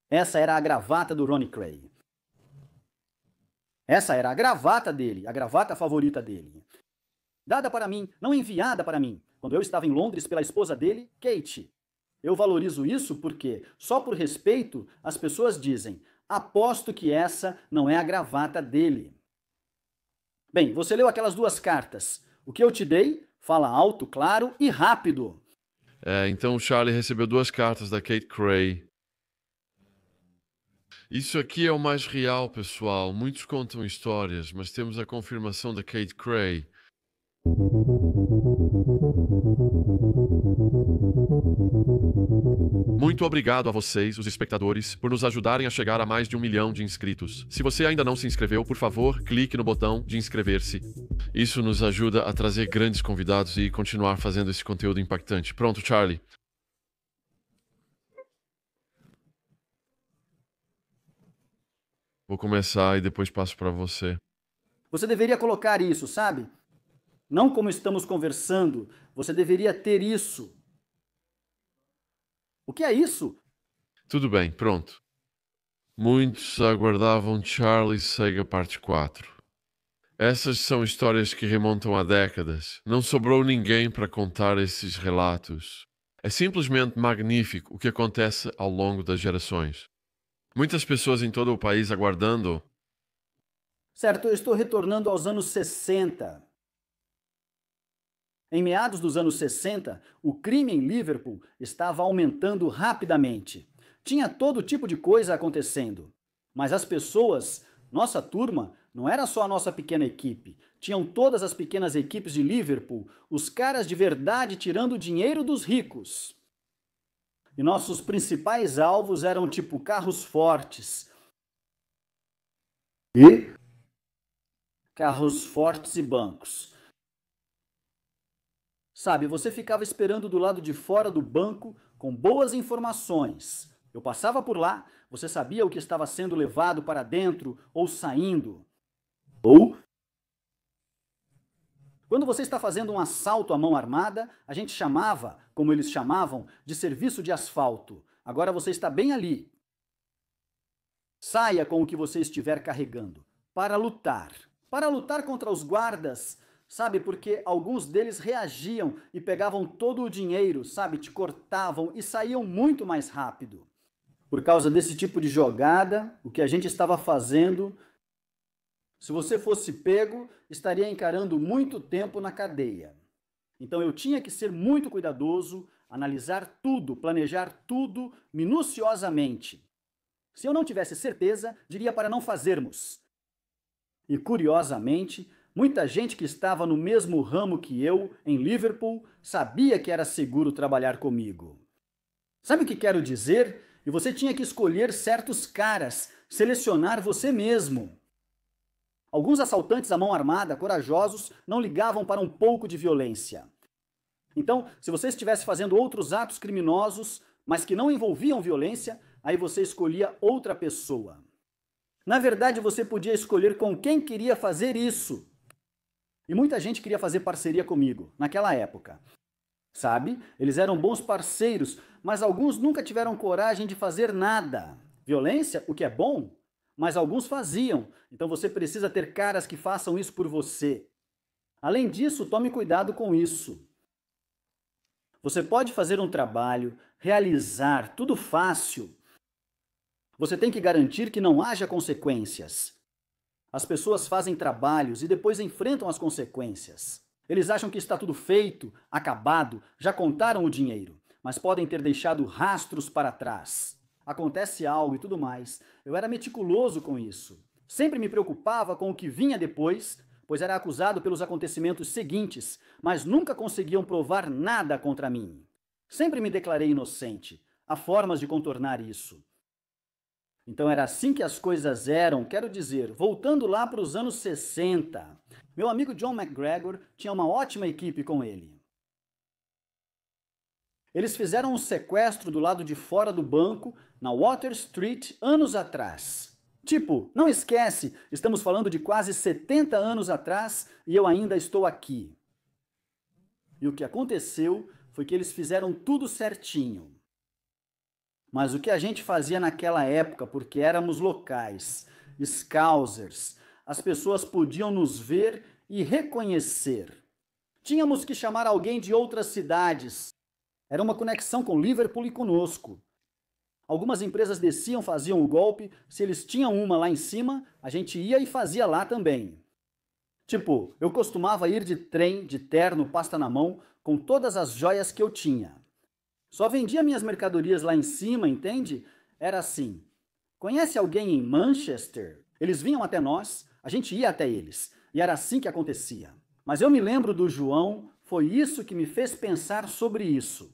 Essa era a gravata do Ronnie Cray. Essa era a gravata dele, a gravata favorita dele. Dada para mim, não enviada para mim, quando eu estava em Londres pela esposa dele, Kate. Eu valorizo isso porque, só por respeito, as pessoas dizem: aposto que essa não é a gravata dele. Bem, você leu aquelas duas cartas. O que eu te dei? Fala alto, claro e rápido. Então o Charlie recebeu 2 cartas da Kate Cray. Isso aqui é o mais real, pessoal. Muitos contam histórias, mas temos a confirmação da Kate Cray. Muito obrigado a vocês, os espectadores, por nos ajudarem a chegar a mais de 1 milhão de inscritos. Se você ainda não se inscreveu, por favor, clique no botão de inscrever-se. Isso nos ajuda a trazer grandes convidados e continuar fazendo esse conteúdo impactante. Pronto, Charlie. Vou começar e depois passo para você. Você deveria colocar isso, sabe? Não como estamos conversando. Você deveria ter isso. O que é isso? Tudo bem, pronto. Muitos aguardavam Charlie Sega Parte 4. Essas são histórias que remontam a décadas. Não sobrou ninguém para contar esses relatos. É simplesmente magnífico o que acontece ao longo das gerações. Muitas pessoas em todo o país aguardando. Certo, eu estou retornando aos anos 60. Em meados dos anos 60, o crime em Liverpool estava aumentando rapidamente. Tinha todo tipo de coisa acontecendo. Mas as pessoas, nossa turma, não era só a nossa pequena equipe. Tinham todas as pequenas equipes de Liverpool, os caras de verdade tirando o dinheiro dos ricos. E nossos principais alvos eram tipo carros fortes. Carros fortes e bancos. Sabe, você ficava esperando do lado de fora do banco com boas informações. Eu passava por lá, você sabia o que estava sendo levado para dentro ou saindo. Ou, quando você está fazendo um assalto à mão armada, a gente chamava, como eles chamavam, de serviço de asfalto. Agora você está bem ali. Saia com o que você estiver carregando, para lutar. Para lutar contra os guardas, sabe, porque alguns deles reagiam e pegavam todo o dinheiro, sabe, te cortavam e saíam muito mais rápido. Por causa desse tipo de jogada, o que a gente estava fazendo, se você fosse pego, estaria encarando muito tempo na cadeia. Então eu tinha que ser muito cuidadoso, analisar tudo, planejar tudo minuciosamente. Se eu não tivesse certeza, diria para não fazermos. E curiosamente, muita gente que estava no mesmo ramo que eu, em Liverpool, sabia que era seguro trabalhar comigo. Sabe o que quero dizer? E você tinha que escolher certos caras, selecionar você mesmo. Alguns assaltantes à mão armada, corajosos, não ligavam para um pouco de violência. Então, se você estivesse fazendo outros atos criminosos, mas que não envolviam violência, aí você escolhia outra pessoa. Na verdade, você podia escolher com quem queria fazer isso. E muita gente queria fazer parceria comigo, naquela época. Sabe? Eles eram bons parceiros, mas alguns nunca tiveram coragem de fazer nada. Violência, o que é bom, mas alguns faziam. Então você precisa ter caras que façam isso por você. Além disso, tome cuidado com isso. Você pode fazer um trabalho, realizar, tudo fácil. Você tem que garantir que não haja consequências. As pessoas fazem trabalhos e depois enfrentam as consequências. Eles acham que está tudo feito, acabado, já contaram o dinheiro, mas podem ter deixado rastros para trás. Acontece algo e tudo mais. Eu era meticuloso com isso. Sempre me preocupava com o que vinha depois, pois era acusado pelos acontecimentos seguintes, mas nunca conseguiam provar nada contra mim. Sempre me declarei inocente. Há formas de contornar isso. Então era assim que as coisas eram, quero dizer, voltando lá para os anos 60. Meu amigo John McGregor tinha uma ótima equipe com ele. Eles fizeram um sequestro do lado de fora do banco, na Water Street, anos atrás. Tipo, não esquece, estamos falando de quase 70 anos atrás e eu ainda estou aqui. E o que aconteceu foi que eles fizeram tudo certinho. Mas o que a gente fazia naquela época, porque éramos locais, Scousers, as pessoas podiam nos ver e reconhecer. Tínhamos que chamar alguém de outras cidades. Era uma conexão com Liverpool e conosco. Algumas empresas desciam, faziam o golpe. Se eles tinham uma lá em cima, a gente ia e fazia lá também. Tipo, eu costumava ir de trem, de terno, pasta na mão, com todas as joias que eu tinha. Só vendia minhas mercadorias lá em cima, entende? Era assim. Conhece alguém em Manchester? Eles vinham até nós, a gente ia até eles. E era assim que acontecia. Mas eu me lembro do João, foi isso que me fez pensar sobre isso.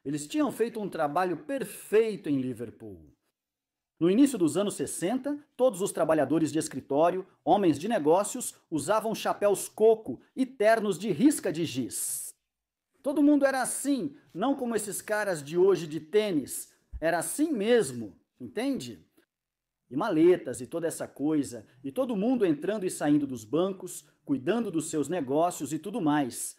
Eles tinham feito um trabalho perfeito em Liverpool. No início dos anos 60, todos os trabalhadores de escritório, homens de negócios, usavam chapéus coco e ternos de risca de giz. Todo mundo era assim, não como esses caras de hoje de tênis. Era assim mesmo, entende? E maletas e toda essa coisa, e todo mundo entrando e saindo dos bancos, cuidando dos seus negócios e tudo mais.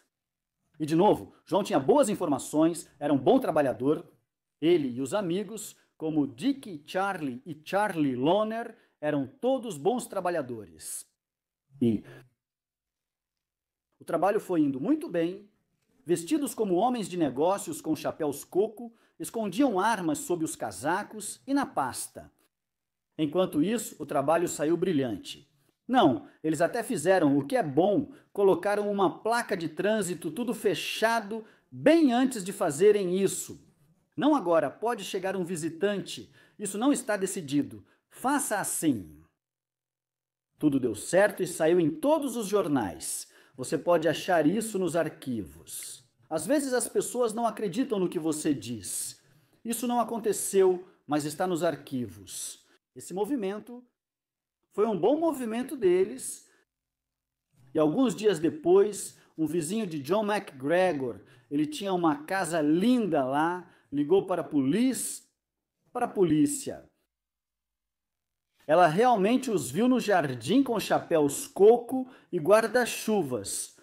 E de novo, João tinha boas informações, era um bom trabalhador. Ele e os amigos, como Dick Charlie e Charlie Loner, eram todos bons trabalhadores. E o trabalho foi indo muito bem. Vestidos como homens de negócios com chapéus coco, escondiam armas sob os casacos e na pasta. Enquanto isso, o trabalho saiu brilhante. Não, eles até fizeram o que é bom, colocaram uma placa de trânsito tudo fechado bem antes de fazerem isso. Não agora, pode chegar um visitante, isso não está decidido. Faça assim. Tudo deu certo e saiu em todos os jornais. Você pode achar isso nos arquivos. Às vezes as pessoas não acreditam no que você diz. Isso não aconteceu, mas está nos arquivos. Esse movimento foi um bom movimento deles. E alguns dias depois, um vizinho de John McGregor, ele tinha uma casa linda lá, ligou para a polícia. Ela realmente os viu no jardim com chapéus coco e guarda-chuvas.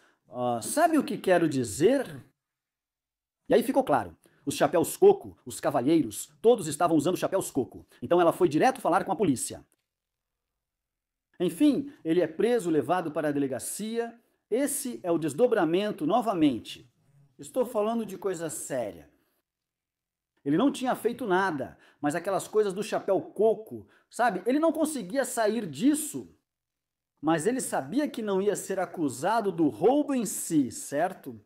Sabe o que quero dizer? E aí ficou claro. Os chapéus coco, os cavalheiros, todos estavam usando chapéus coco. Então ela foi direto falar com a polícia. Enfim, ele é preso, levado para a delegacia. Esse é o desdobramento novamente. Estou falando de coisa séria. Ele não tinha feito nada, mas aquelas coisas do chapéu coco, sabe? Ele não conseguia sair disso. Mas ele sabia que não ia ser acusado do roubo em si, certo?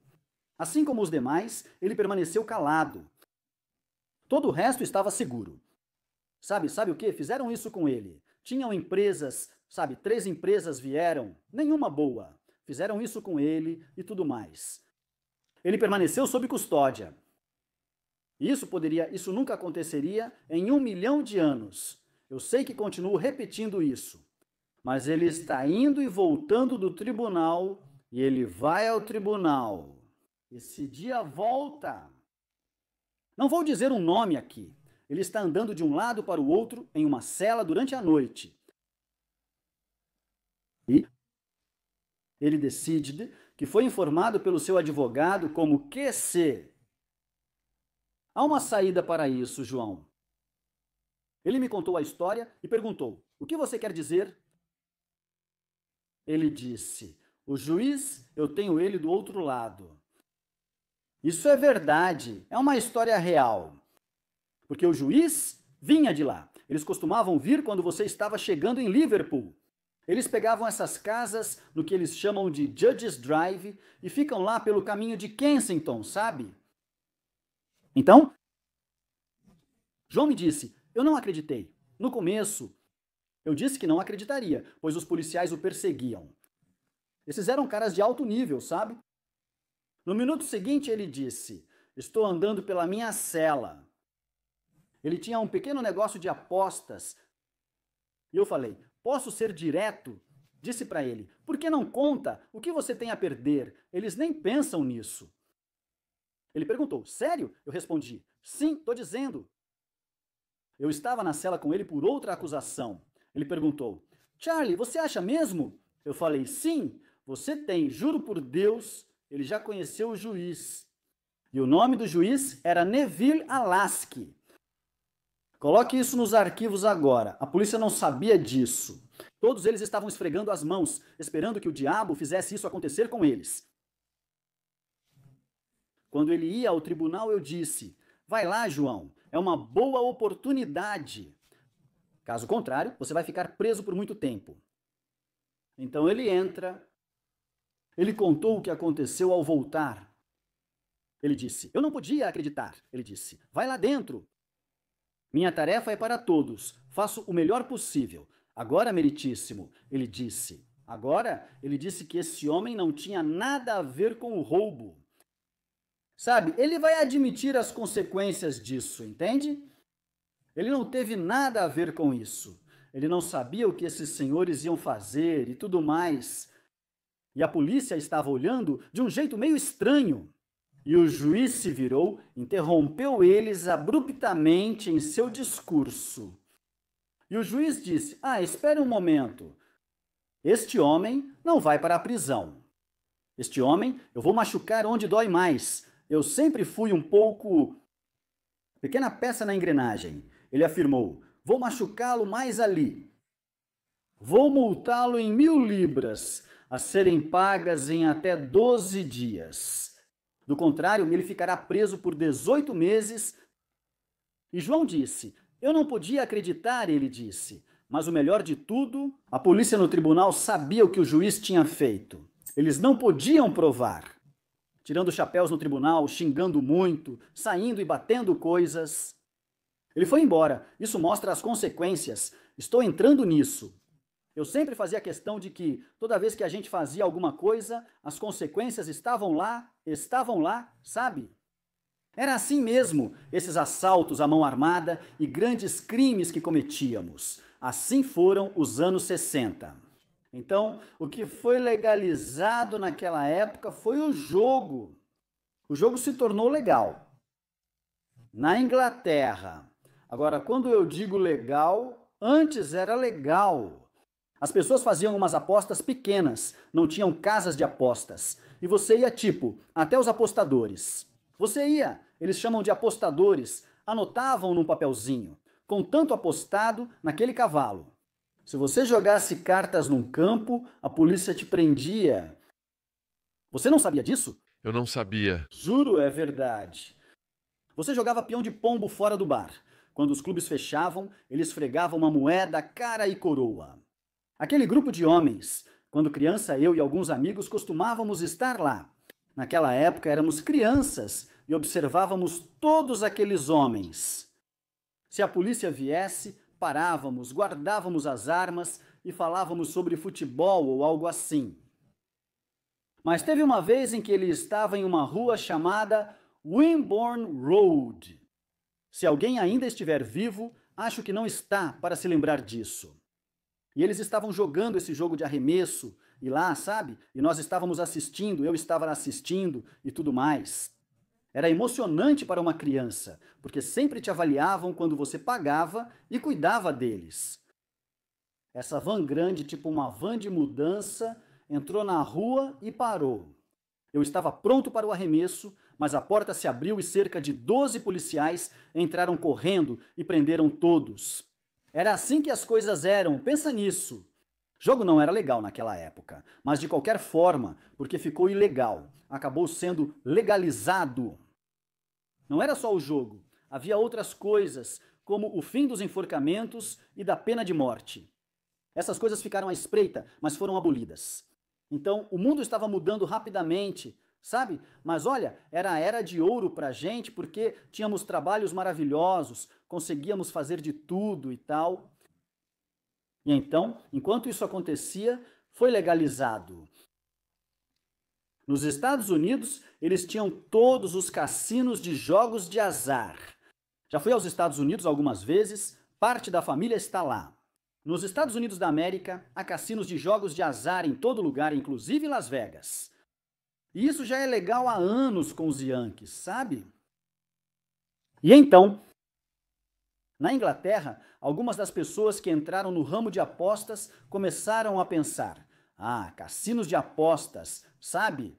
Assim como os demais, ele permaneceu calado. Todo o resto estava seguro. Sabe o que? Fizeram isso com ele. Tinham empresas, 3 empresas vieram, nenhuma boa. Fizeram isso com ele e tudo mais. Ele permaneceu sob custódia. Isso nunca aconteceria em 1 milhão de anos. Eu sei que continuo repetindo isso. Mas ele está indo e voltando do tribunal, e ele vai ao tribunal. Esse dia volta. Não vou dizer um nome aqui. Ele está andando de um lado para o outro em uma cela durante a noite. E ele decide que foi informado pelo seu advogado como QC. Há uma saída para isso, João. Ele me contou a história e perguntou: o que você quer dizer? Ele disse: o juiz, eu tenho ele do outro lado. Isso é verdade, é uma história real. Porque o juiz vinha de lá. Eles costumavam vir quando você estava chegando em Liverpool. Eles pegavam essas casas no que eles chamam de Judges Drive e ficam lá pelo caminho de Kensington, sabe? Então, João me disse, eu não acreditei. No começo, eu disse que não acreditaria, pois os policiais o perseguiam. Esses eram caras de alto nível, sabe? No minuto seguinte ele disse, estou andando pela minha cela. Ele tinha um pequeno negócio de apostas. E eu falei, posso ser direto? Disse para ele, por que não conta? O que você tem a perder? Eles nem pensam nisso. Ele perguntou, sério? Eu respondi, sim, estou dizendo. Eu estava na cela com ele por outra acusação. Ele perguntou, Charlie, você acha mesmo? Eu falei, sim, você tem, juro por Deus. Ele já conheceu o juiz. E o nome do juiz era Neville Alaski. Coloque isso nos arquivos agora. A polícia não sabia disso. Todos eles estavam esfregando as mãos, esperando que o diabo fizesse isso acontecer com eles. Quando ele ia ao tribunal, eu disse: vai lá, João, é uma boa oportunidade. Caso contrário, você vai ficar preso por muito tempo. Então ele entra. Ele contou o que aconteceu ao voltar. Ele disse: eu não podia acreditar. Ele disse: vai lá dentro. Minha tarefa é para todos. Faço o melhor possível. Agora, meritíssimo, ele disse. Agora, ele disse que esse homem não tinha nada a ver com o roubo. Sabe, ele vai admitir as consequências disso, entende? Ele não teve nada a ver com isso. Ele não sabia o que esses senhores iam fazer e tudo mais. E a polícia estava olhando de um jeito meio estranho. E o juiz se virou, interrompeu eles abruptamente em seu discurso. E o juiz disse: espere um momento. Este homem não vai para a prisão. Este homem eu vou machucar onde dói mais. Eu sempre fui um pouco... pequena peça na engrenagem. Ele afirmou: vou machucá-lo mais ali. Vou multá-lo em 1.000 libras, a serem pagas em até 12 dias. Do contrário, ele ficará preso por 18 meses. E João disse: eu não podia acreditar, ele disse. Mas o melhor de tudo, a polícia no tribunal sabia o que o juiz tinha feito. Eles não podiam provar. Tirando chapéus no tribunal, xingando muito, saindo e batendo coisas. Ele foi embora. Isso mostra as consequências. Estou entrando nisso. Eu sempre fazia questão de que, toda vez que a gente fazia alguma coisa, as consequências estavam lá, sabe? Era assim mesmo, esses assaltos à mão armada e grandes crimes que cometíamos. Assim foram os anos 60. Então, o que foi legalizado naquela época foi o jogo. O jogo se tornou legal. Na Inglaterra. Agora, quando eu digo legal, antes era legal. As pessoas faziam umas apostas pequenas, não tinham casas de apostas. E você ia, até os apostadores. Você ia, eles chamam de apostadores, anotavam num papelzinho, com tanto apostado naquele cavalo. Se você jogasse cartas num campo, a polícia te prendia. Você não sabia disso? Eu não sabia. Juro, é verdade. Você jogava peão de pombo fora do bar. Quando os clubes fechavam, eles esfregavam uma moeda, cara e coroa. Aquele grupo de homens, quando criança, eu e alguns amigos costumávamos estar lá. Naquela época éramos crianças e observávamos todos aqueles homens. Se a polícia viesse, parávamos, guardávamos as armas e falávamos sobre futebol ou algo assim. Mas teve uma vez em que ele estava em uma rua chamada Wimborne Road. Se alguém ainda estiver vivo, acho que não está para se lembrar disso. E eles estavam jogando esse jogo de arremesso, e lá, sabe? E nós estávamos assistindo, eu estava assistindo e tudo mais. Era emocionante para uma criança, porque sempre te avaliavam quando você pagava e cuidava deles. Essa van grande, uma van de mudança, entrou na rua e parou. Eu estava pronto para o arremesso, mas a porta se abriu e cerca de 12 policiais entraram correndo e prenderam todos. Era assim que as coisas eram, pensa nisso. Jogo não era legal naquela época, mas de qualquer forma, porque ficou ilegal, acabou sendo legalizado. Não era só o jogo, havia outras coisas, como o fim dos enforcamentos e da pena de morte. Essas coisas ficaram à espreita, mas foram abolidas. Então, o mundo estava mudando rapidamente, sabe? Mas olha, era a era de ouro pra gente, porque tínhamos trabalhos maravilhosos, conseguíamos fazer de tudo e tal. E então, enquanto isso acontecia, foi legalizado. Nos Estados Unidos, eles tinham todos os cassinos de jogos de azar. Já fui aos Estados Unidos algumas vezes, parte da família está lá. Nos Estados Unidos da América, há cassinos de jogos de azar em todo lugar, inclusive Las Vegas. E isso já é legal há anos com os Yankees, sabe? E então, na Inglaterra, algumas das pessoas que entraram no ramo de apostas começaram a pensar: cassinos de apostas, sabe?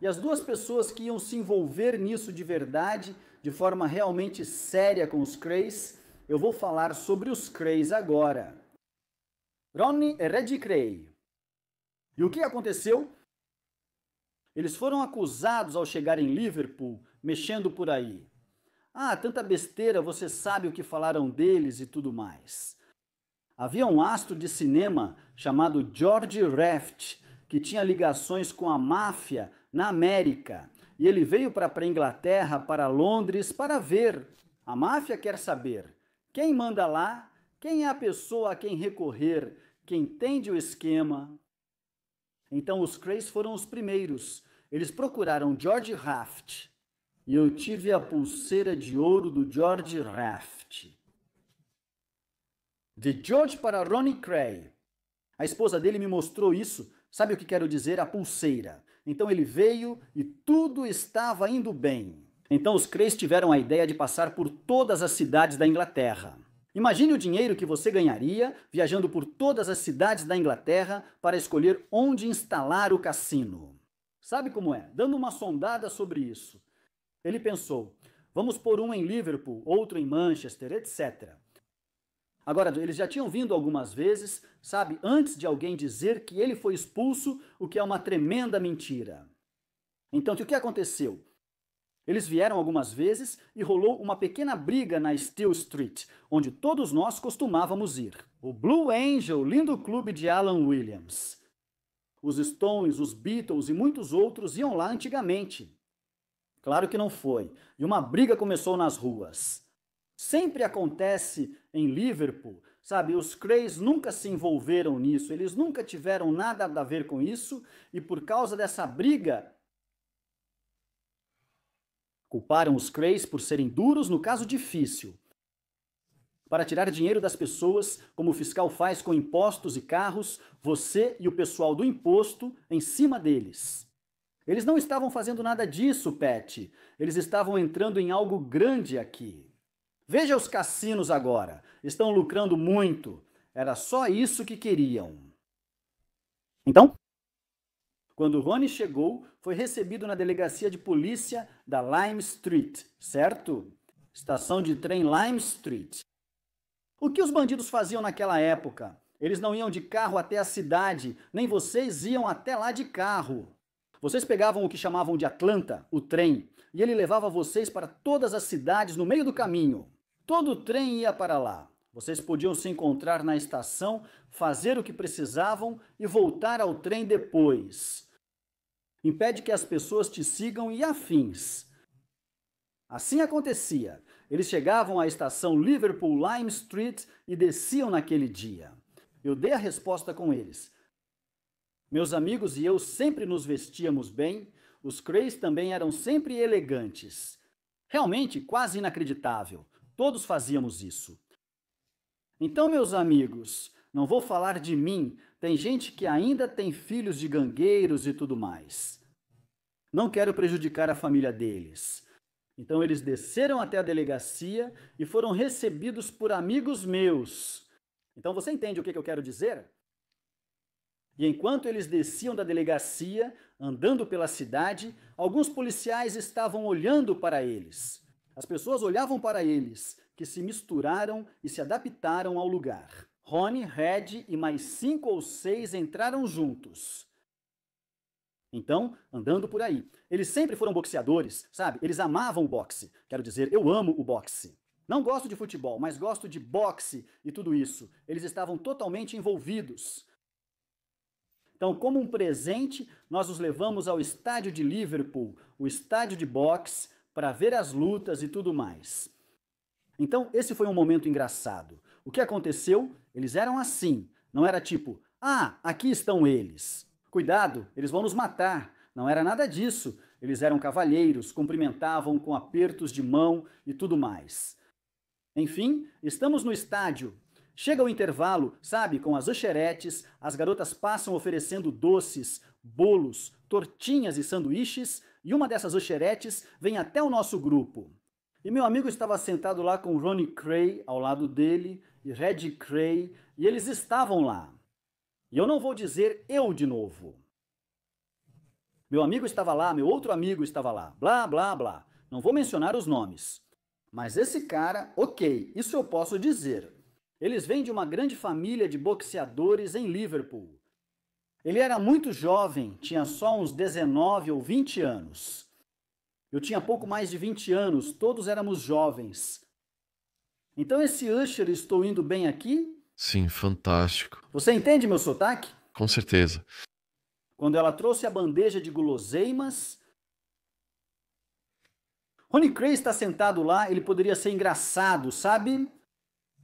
E as duas pessoas que iam se envolver nisso de verdade, de forma realmente séria com os Krays, eu vou falar sobre os Krays agora. Ronnie e Reggie Kray. E o que aconteceu? Eles foram acusados ao chegar em Liverpool, mexendo por aí. Ah, tanta besteira, você sabe o que falaram deles e tudo mais. Havia um astro de cinema chamado George Raft, que tinha ligações com a máfia na América. E ele veio para a Inglaterra, para Londres, para ver. A máfia quer saber quem manda lá, quem é a pessoa a quem recorrer, quem entende o esquema. Então os Krays foram os primeiros. Eles procuraram George Raft. E eu tive a pulseira de ouro do George Raft. De George para Ronnie Kray. A esposa dele me mostrou isso. Sabe o que quero dizer? A pulseira. Então ele veio e tudo estava indo bem. Então os Krays tiveram a ideia de passar por todas as cidades da Inglaterra. Imagine o dinheiro que você ganharia viajando por todas as cidades da Inglaterra para escolher onde instalar o cassino. Sabe como é? Dando uma sondada sobre isso. Ele pensou, vamos pôr um em Liverpool, outro em Manchester, etc. Agora, eles já tinham vindo algumas vezes, sabe, antes de alguém dizer que ele foi expulso, o que é uma tremenda mentira. Então, o que aconteceu? Eles vieram algumas vezes e rolou uma pequena briga na Steel Street, onde todos nós costumávamos ir. O Blue Angel, lindo clube de Alan Williams. Os Stones, os Beatles e muitos outros iam lá antigamente. Claro que não foi. E uma briga começou nas ruas. Sempre acontece em Liverpool, sabe? Os Krays nunca se envolveram nisso, eles nunca tiveram nada a ver com isso, e por causa dessa briga, culparam os Krays por serem duros no caso difícil. Para tirar dinheiro das pessoas, como o fiscal faz com impostos e carros, você e o pessoal do imposto em cima deles. Eles não estavam fazendo nada disso, Pat. Eles estavam entrando em algo grande aqui. Veja os cassinos agora. Estão lucrando muito. Era só isso que queriam. Então, quando Ronnie chegou, foi recebido na delegacia de polícia da Lime Street, certo? Estação de trem Lime Street. O que os bandidos faziam naquela época? Eles não iam de carro até a cidade, nem vocês iam até lá de carro. Vocês pegavam o que chamavam de Atlanta, o trem, e ele levava vocês para todas as cidades no meio do caminho. Todo o trem ia para lá. Vocês podiam se encontrar na estação, fazer o que precisavam e voltar ao trem depois. Impede que as pessoas te sigam e afins. Assim acontecia. Eles chegavam à estação Liverpool Lime Street e desciam naquele dia. Eu dei a resposta com eles. Meus amigos e eu sempre nos vestíamos bem, os Krays também eram sempre elegantes. Realmente quase inacreditável. Todos fazíamos isso. Então, meus amigos, não vou falar de mim, tem gente que ainda tem filhos de gangueiros e tudo mais. Não quero prejudicar a família deles. Então eles desceram até a delegacia e foram recebidos por amigos meus. Então você entende o que eu quero dizer? E enquanto eles desciam da delegacia, andando pela cidade, alguns policiais estavam olhando para eles. As pessoas olhavam para eles, que se misturaram e se adaptaram ao lugar. Ronnie, Red e mais 5 ou 6 entraram juntos. Então, andando por aí. Eles sempre foram boxeadores, sabe? Eles amavam o boxe. Quero dizer, eu amo o boxe. Não gosto de futebol, mas gosto de boxe e tudo isso. Eles estavam totalmente envolvidos. Então, como um presente, nós os levamos ao estádio de Liverpool, o estádio de boxe, para ver as lutas e tudo mais. Então, esse foi um momento engraçado. O que aconteceu? Eles eram assim. Não era tipo, aqui estão eles. Cuidado, eles vão nos matar. Não era nada disso. Eles eram cavalheiros, cumprimentavam com apertos de mão e tudo mais. Enfim, estamos no estádio. Chega o intervalo, sabe, com as usheretes, as garotas passam oferecendo doces, bolos, tortinhas e sanduíches, e uma dessas usheretes vem até o nosso grupo. E meu amigo estava sentado lá com Ronnie Kray ao lado dele, e Reggie Kray, e eles estavam lá. E eu não vou dizer eu de novo. Meu amigo estava lá, meu outro amigo estava lá, blá, blá, blá. Não vou mencionar os nomes. Mas esse cara, ok, isso eu posso dizer. Eles vêm de uma grande família de boxeadores em Liverpool. Ele era muito jovem, tinha só uns 19 ou 20 anos. Eu tinha pouco mais de 20 anos, todos éramos jovens. Então esse Usher, estou indo bem aqui? Sim, fantástico. Você entende meu sotaque? Com certeza. Quando ela trouxe a bandeja de guloseimas. Ronnie Cray está sentado lá, ele poderia ser engraçado, sabe?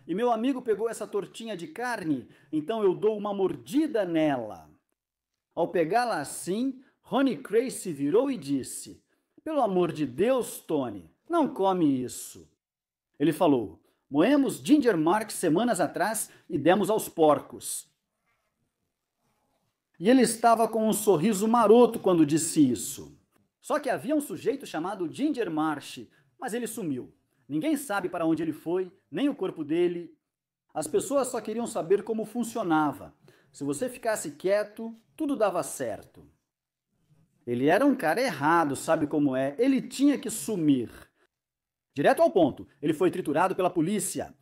E meu amigo pegou essa tortinha de carne, então eu dou uma mordida nela. Ao pegá-la assim, Ronnie Cray se virou e disse: "Pelo amor de Deus, Tony, não come isso." Ele falou: "Moemos Ginger Mark semanas atrás e demos aos porcos." E ele estava com um sorriso maroto quando disse isso. Só que havia um sujeito chamado Ginger Marsh, mas ele sumiu. Ninguém sabe para onde ele foi, nem o corpo dele. As pessoas só queriam saber como funcionava. Se você ficasse quieto, tudo dava certo. Ele era um cara errado, sabe como é? Ele tinha que sumir. Direto ao ponto, ele foi triturado pela polícia,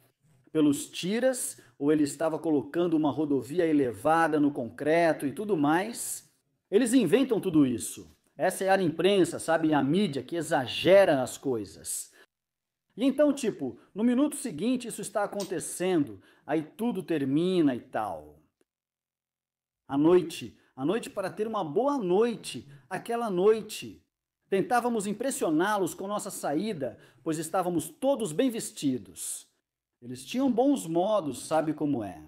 pelos tiras, ou ele estava colocando uma rodovia elevada no concreto e tudo mais. Eles inventam tudo isso. Essa é a imprensa, sabe? A mídia que exagera as coisas. E então, tipo, no minuto seguinte isso está acontecendo, aí tudo termina e tal. A noite para ter uma boa noite, aquela noite. Tentávamos impressioná-los com nossa saída, pois estávamos todos bem vestidos. Eles tinham bons modos, sabe como é.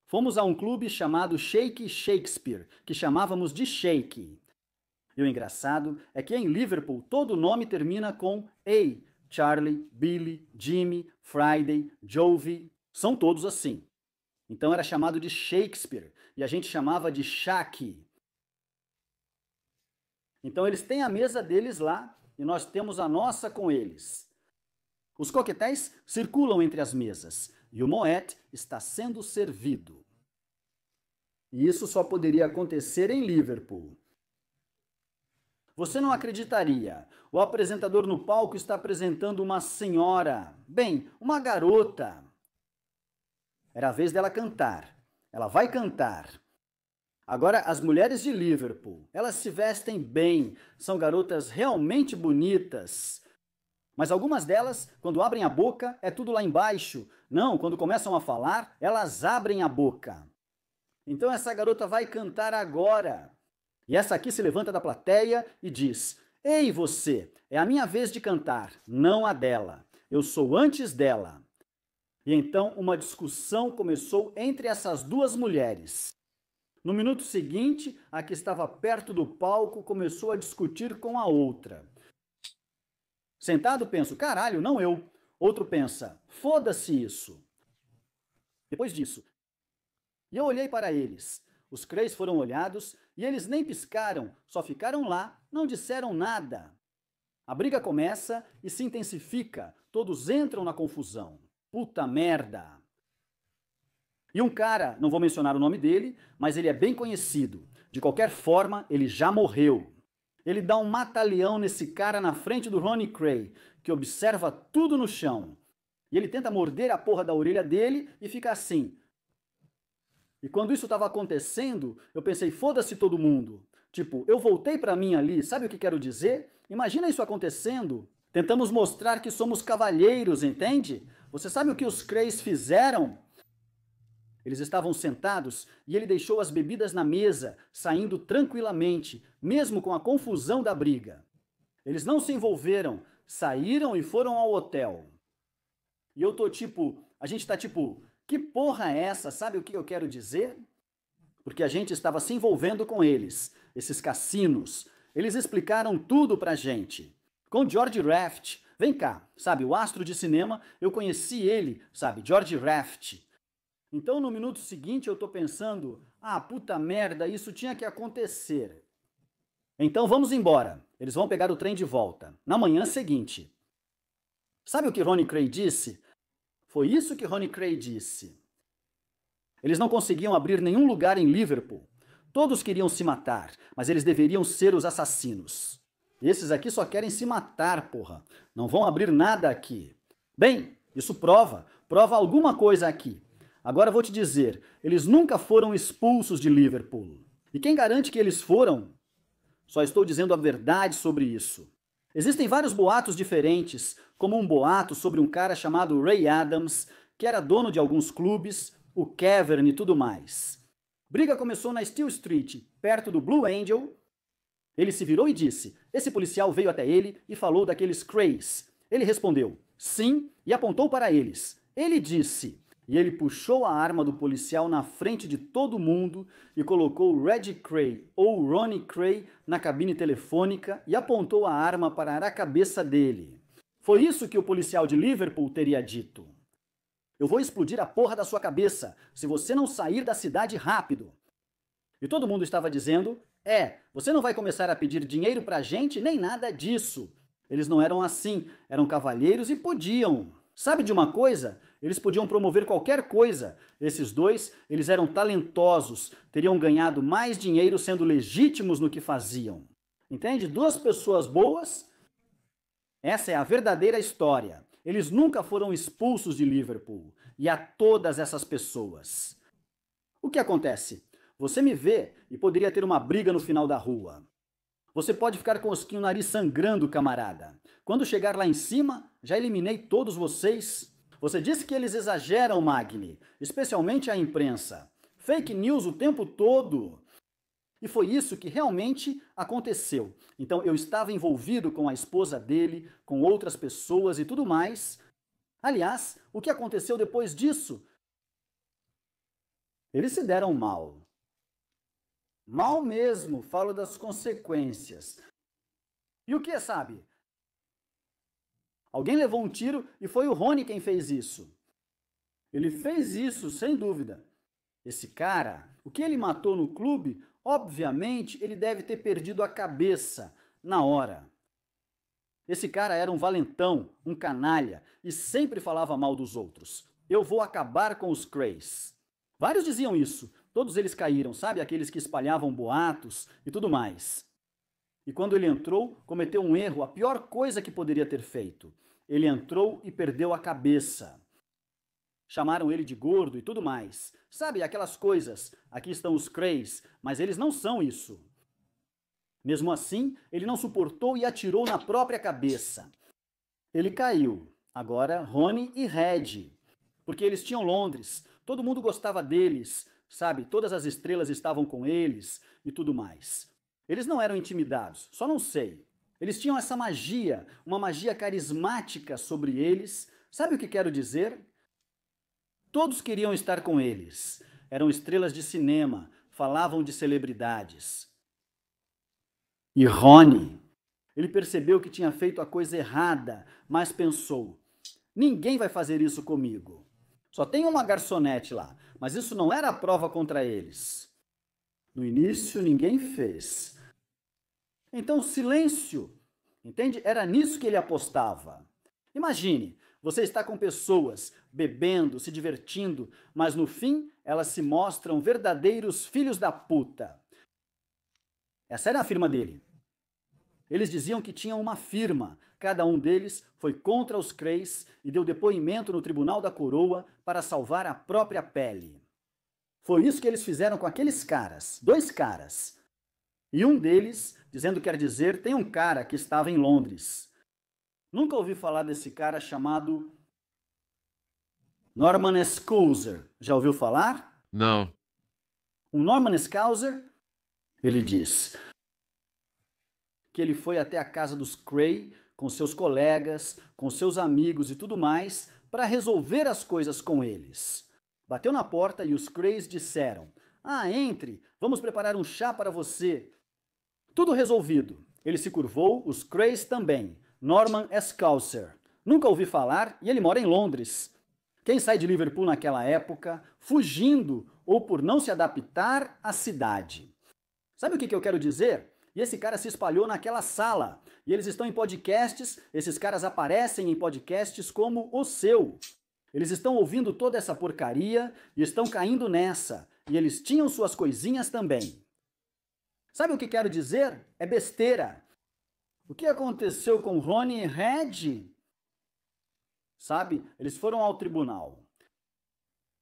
Fomos a um clube chamado Shake Shakespeare, que chamávamos de Shake. E o engraçado é que em Liverpool todo nome termina com A. Charlie, Billy, Jimmy, Friday, Jovi, são todos assim. Então era chamado de Shakespeare e a gente chamava de Shaki. Então eles têm a mesa deles lá e nós temos a nossa com eles. Os coquetéis circulam entre as mesas e o Moet está sendo servido. E isso só poderia acontecer em Liverpool. Você não acreditaria. O apresentador no palco está apresentando uma senhora, bem, uma garota. Era a vez dela cantar. Ela vai cantar. Agora, as mulheres de Liverpool, elas se vestem bem, são garotas realmente bonitas. Mas algumas delas, quando abrem a boca, é tudo lá embaixo. Não, quando começam a falar, elas abrem a boca. Então essa garota vai cantar agora. E essa aqui se levanta da plateia e diz: "Ei, você, é a minha vez de cantar, não a dela. Eu sou antes dela." E então uma discussão começou entre essas duas mulheres. No minuto seguinte, a que estava perto do palco começou a discutir com a outra. Sentado, penso: "Caralho, não eu." Outro pensa: "Foda-se isso." Depois disso, e eu olhei para eles. Os Crays foram olhados e eles nem piscaram, só ficaram lá, não disseram nada. A briga começa e se intensifica, todos entram na confusão. Puta merda! E um cara, não vou mencionar o nome dele, mas ele é bem conhecido. De qualquer forma, ele já morreu. Ele dá um mata-leão nesse cara na frente do Ronnie Cray, que observa tudo no chão. E ele tenta morder a porra da orelha dele e fica assim. E quando isso estava acontecendo, eu pensei: foda-se todo mundo. Tipo, eu voltei para mim ali, sabe o que quero dizer? Imagina isso acontecendo. Tentamos mostrar que somos cavalheiros, entende? Você sabe o que os Crays fizeram? Eles estavam sentados e ele deixou as bebidas na mesa, saindo tranquilamente, mesmo com a confusão da briga. Eles não se envolveram, saíram e foram ao hotel. E eu tô tipo, a gente tá tipo, que porra é essa? Sabe o que eu quero dizer? Porque a gente estava se envolvendo com eles, esses cassinos. Eles explicaram tudo pra gente. Com George Raft, vem cá, sabe, o astro de cinema, eu conheci ele, sabe, George Raft. Então no minuto seguinte eu tô pensando: ah, puta merda, isso tinha que acontecer. Então vamos embora. Eles vão pegar o trem de volta, na manhã seguinte. Sabe o que Ronnie Cray disse? Foi isso que Ronnie Cray disse. Eles não conseguiam abrir nenhum lugar em Liverpool. Todos queriam se matar, mas eles deveriam ser os assassinos. Esses aqui só querem se matar, porra. Não vão abrir nada aqui. Bem, isso prova alguma coisa aqui. Agora vou te dizer, eles nunca foram expulsos de Liverpool. E quem garante que eles foram? Só estou dizendo a verdade sobre isso. Existem vários boatos diferentes, como um boato sobre um cara chamado Ray Adams, que era dono de alguns clubes, o Cavern e tudo mais. Briga começou na Steel Street, perto do Blue Angel. Ele se virou e disse, esse policial veio até ele e falou daqueles Crays. Ele respondeu, sim, e apontou para eles. Ele disse, e ele puxou a arma do policial na frente de todo mundo e colocou Red Cray ou Ronnie Cray na cabine telefônica e apontou a arma para a cabeça dele. Foi isso que o policial de Liverpool teria dito. Eu vou explodir a porra da sua cabeça se você não sair da cidade rápido. E todo mundo estava dizendo, você não vai começar a pedir dinheiro pra gente nem nada disso. Eles não eram assim, eram cavalheiros e podiam. Sabe de uma coisa? Eles podiam promover qualquer coisa. Esses dois, eles eram talentosos, teriam ganhado mais dinheiro sendo legítimos no que faziam. Entende? Duas pessoas boas. Essa é a verdadeira história. Eles nunca foram expulsos de Liverpool. E a todas essas pessoas. O que acontece? Você me vê e poderia ter uma briga no final da rua. Você pode ficar com o nariz sangrando, camarada. Quando chegar lá em cima, já eliminei todos vocês. Você disse que eles exageram, Magni, especialmente a imprensa. Fake news o tempo todo. E foi isso que realmente aconteceu. Então eu estava envolvido com a esposa dele, com outras pessoas e tudo mais. Aliás, o que aconteceu depois disso? Eles se deram mal. Mal mesmo, falo das consequências. E o que, sabe? Alguém levou um tiro e foi o Ronnie quem fez isso. Ele fez isso, sem dúvida. Esse cara, o que ele matou no clube, obviamente ele deve ter perdido a cabeça na hora. Esse cara era um valentão, um canalha, e sempre falava mal dos outros. Eu vou acabar com os Crays. Vários diziam isso. Todos eles caíram, sabe? Aqueles que espalhavam boatos e tudo mais. E quando ele entrou, cometeu um erro, a pior coisa que poderia ter feito. Ele entrou e perdeu a cabeça. Chamaram ele de gordo e tudo mais. Sabe, aquelas coisas, aqui estão os Crays, mas eles não são isso. Mesmo assim, ele não suportou e atirou na própria cabeça. Ele caiu. Agora, Ronnie e Red. Porque eles tinham Londres, todo mundo gostava deles, sabe? Todas as estrelas estavam com eles e tudo mais. Eles não eram intimidados, só não sei. Eles tinham essa magia, uma magia carismática sobre eles. Sabe o que quero dizer? Todos queriam estar com eles. Eram estrelas de cinema, falavam de celebridades. E Ronnie, ele percebeu que tinha feito a coisa errada, mas pensou, ninguém vai fazer isso comigo. Só tem uma garçonete lá, mas isso não era a prova contra eles. No início, ninguém fez. Então, silêncio, entende? Era nisso que ele apostava. Imagine, você está com pessoas bebendo, se divertindo, mas no fim elas se mostram verdadeiros filhos da puta. Essa era a firma dele. Eles diziam que tinham uma firma. Cada um deles foi contra os Crays e deu depoimento no Tribunal da Coroa para salvar a própria pele. Foi isso que eles fizeram com aqueles caras, 2 caras. E um deles, dizendo quer dizer, tem um cara que estava em Londres. Nunca ouvi falar desse cara chamado Norman Scouser. Já ouviu falar? Não. O Norman Scouser, ele diz que ele foi até a casa dos Cray com seus colegas, com seus amigos e tudo mais, para resolver as coisas com eles. Bateu na porta e os Crays disseram, entre, vamos preparar um chá para você. Tudo resolvido. Ele se curvou, os Crays também. Norman Scouser. Nunca ouvi falar e ele mora em Londres. Quem sai de Liverpool naquela época, fugindo ou por não se adaptar à cidade. Sabe o que eu quero dizer? E esse cara se espalhou naquela sala. E eles estão em podcasts, esses caras aparecem em podcasts como o seu. Eles estão ouvindo toda essa porcaria e estão caindo nessa. E eles tinham suas coisinhas também. Sabe o que quero dizer? É besteira. O que aconteceu com Ronnie e Red? Sabe, eles foram ao tribunal.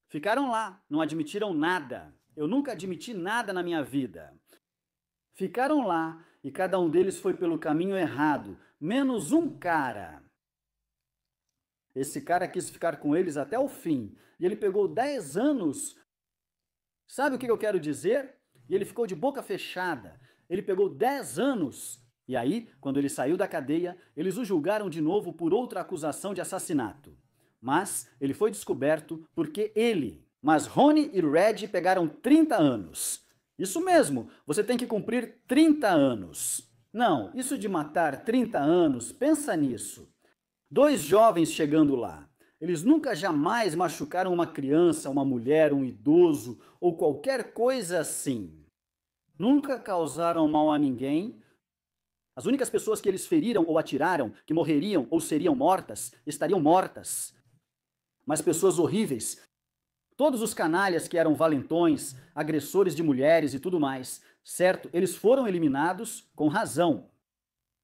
Ficaram lá, não admitiram nada. Eu nunca admiti nada na minha vida. Ficaram lá e cada um deles foi pelo caminho errado, menos um cara. Esse cara quis ficar com eles até o fim e ele pegou 10 anos. Sabe o que eu quero dizer? E ele ficou de boca fechada. Ele pegou 10 anos. E aí, quando ele saiu da cadeia, eles o julgaram de novo por outra acusação de assassinato. Mas ele foi descoberto porque Mas Ronnie e Red pegaram 30 anos. Isso mesmo, você tem que cumprir 30 anos. Não, isso de matar 30 anos, pensa nisso. 2 jovens chegando lá. Eles nunca jamais machucaram uma criança, uma mulher, um idoso ou qualquer coisa assim. Nunca causaram mal a ninguém. As únicas pessoas que eles feriram ou atiraram, que morreriam ou seriam mortas, estariam mortas. Mas pessoas horríveis. Todos os canalhas que eram valentões, agressores de mulheres e tudo mais, certo? Eles foram eliminados com razão.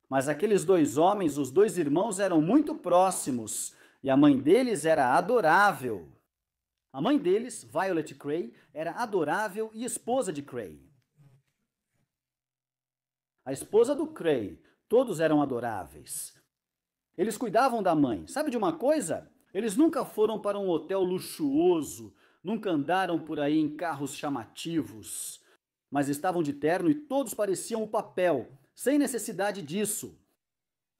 Mas aqueles 2 homens, os 2 irmãos, eram muito próximos e a mãe deles era adorável. A mãe deles, Violet Cray, era adorável e esposa de Cray. A esposa do Cray, todos eram adoráveis. Eles cuidavam da mãe. Sabe de uma coisa? Eles nunca foram para um hotel luxuoso, nunca andaram por aí em carros chamativos, mas estavam de terno e todos pareciam o papel, sem necessidade disso.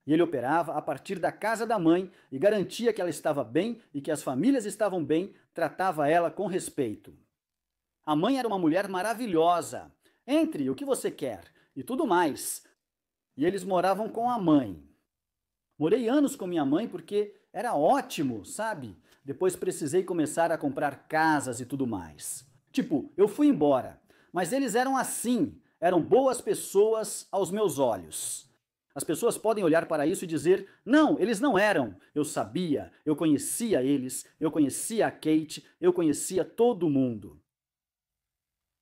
E ele operava a partir da casa da mãe e garantia que ela estava bem e que as famílias estavam bem, tratava ela com respeito. A mãe era uma mulher maravilhosa. Entre o que você quer e tudo mais. E eles moravam com a mãe. Morei anos com minha mãe porque era ótimo, sabe? Depois precisei começar a comprar casas e tudo mais. Tipo, eu fui embora, mas eles eram assim, eram boas pessoas aos meus olhos. As pessoas podem olhar para isso e dizer, não, eles não eram. Eu sabia, eu conhecia eles, eu conhecia a Kate, eu conhecia todo mundo.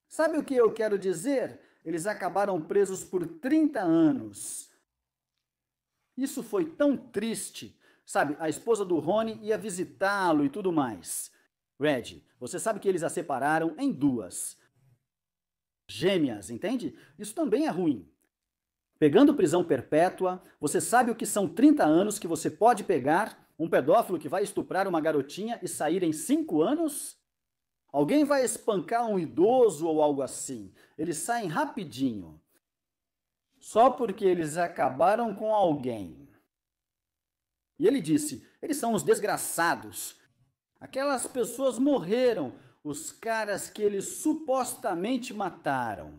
Sabe o que eu quero dizer? Eles acabaram presos por 30 anos. Isso foi tão triste. Sabe, a esposa do Ronnie ia visitá-lo e tudo mais. Red, você sabe que eles a separaram em 2. Gêmeas, entende? Isso também é ruim. Pegando prisão perpétua, você sabe o que são 30 anos que você pode pegar um pedófilo que vai estuprar uma garotinha e sair em 5 anos? Alguém vai espancar um idoso ou algo assim. Eles saem rapidinho. Só porque eles acabaram com alguém. E ele disse, eles são uns desgraçados. Aquelas pessoas morreram, os caras que eles supostamente mataram.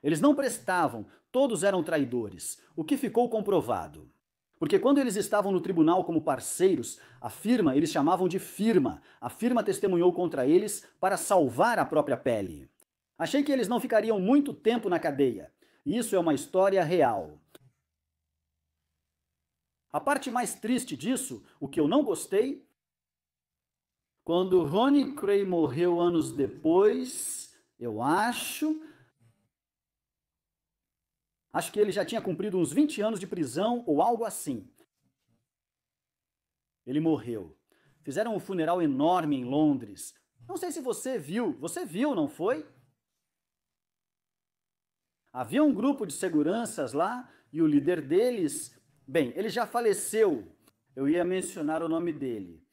Eles não prestavam, todos eram traidores, o que ficou comprovado. Porque quando eles estavam no tribunal como parceiros, a firma eles chamavam de firma. A firma testemunhou contra eles para salvar a própria pele. Achei que eles não ficariam muito tempo na cadeia. Isso é uma história real. A parte mais triste disso, o que eu não gostei, quando Ronnie Cray morreu anos depois, eu acho que ele já tinha cumprido uns 20 anos de prisão ou algo assim. Ele morreu. Fizeram um funeral enorme em Londres. Não sei se você viu. Você viu, não foi? Havia um grupo de seguranças lá e o líder deles... Bem, ele já faleceu. Eu ia mencionar o nome dele.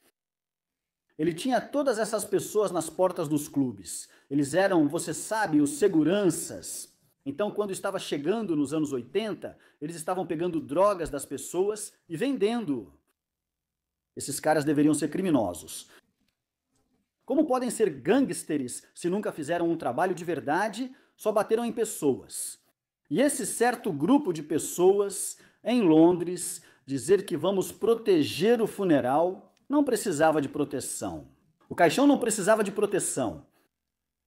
Ele tinha todas essas pessoas nas portas dos clubes. Eles eram, você sabe, os seguranças. Então, quando estava chegando nos anos 80, eles estavam pegando drogas das pessoas e vendendo. Esses caras deveriam ser criminosos. Como podem ser gangsters se nunca fizeram um trabalho de verdade, só bateram em pessoas? E esse certo grupo de pessoas, em Londres, dizer que vamos proteger o funeral, não precisava de proteção. O caixão não precisava de proteção.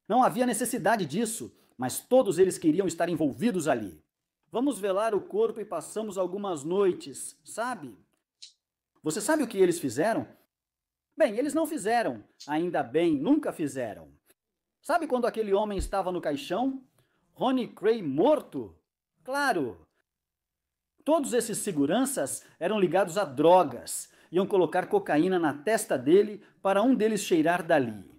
Não havia necessidade disso, mas todos eles queriam estar envolvidos ali. Vamos velar o corpo e passamos algumas noites, sabe? Você sabe o que eles fizeram? Bem, eles não fizeram. Ainda bem, nunca fizeram. Sabe quando aquele homem estava no caixão? Ronnie Cray morto? Claro! Todos esses seguranças eram ligados a drogas. Iam colocar cocaína na testa dele para um deles cheirar dali.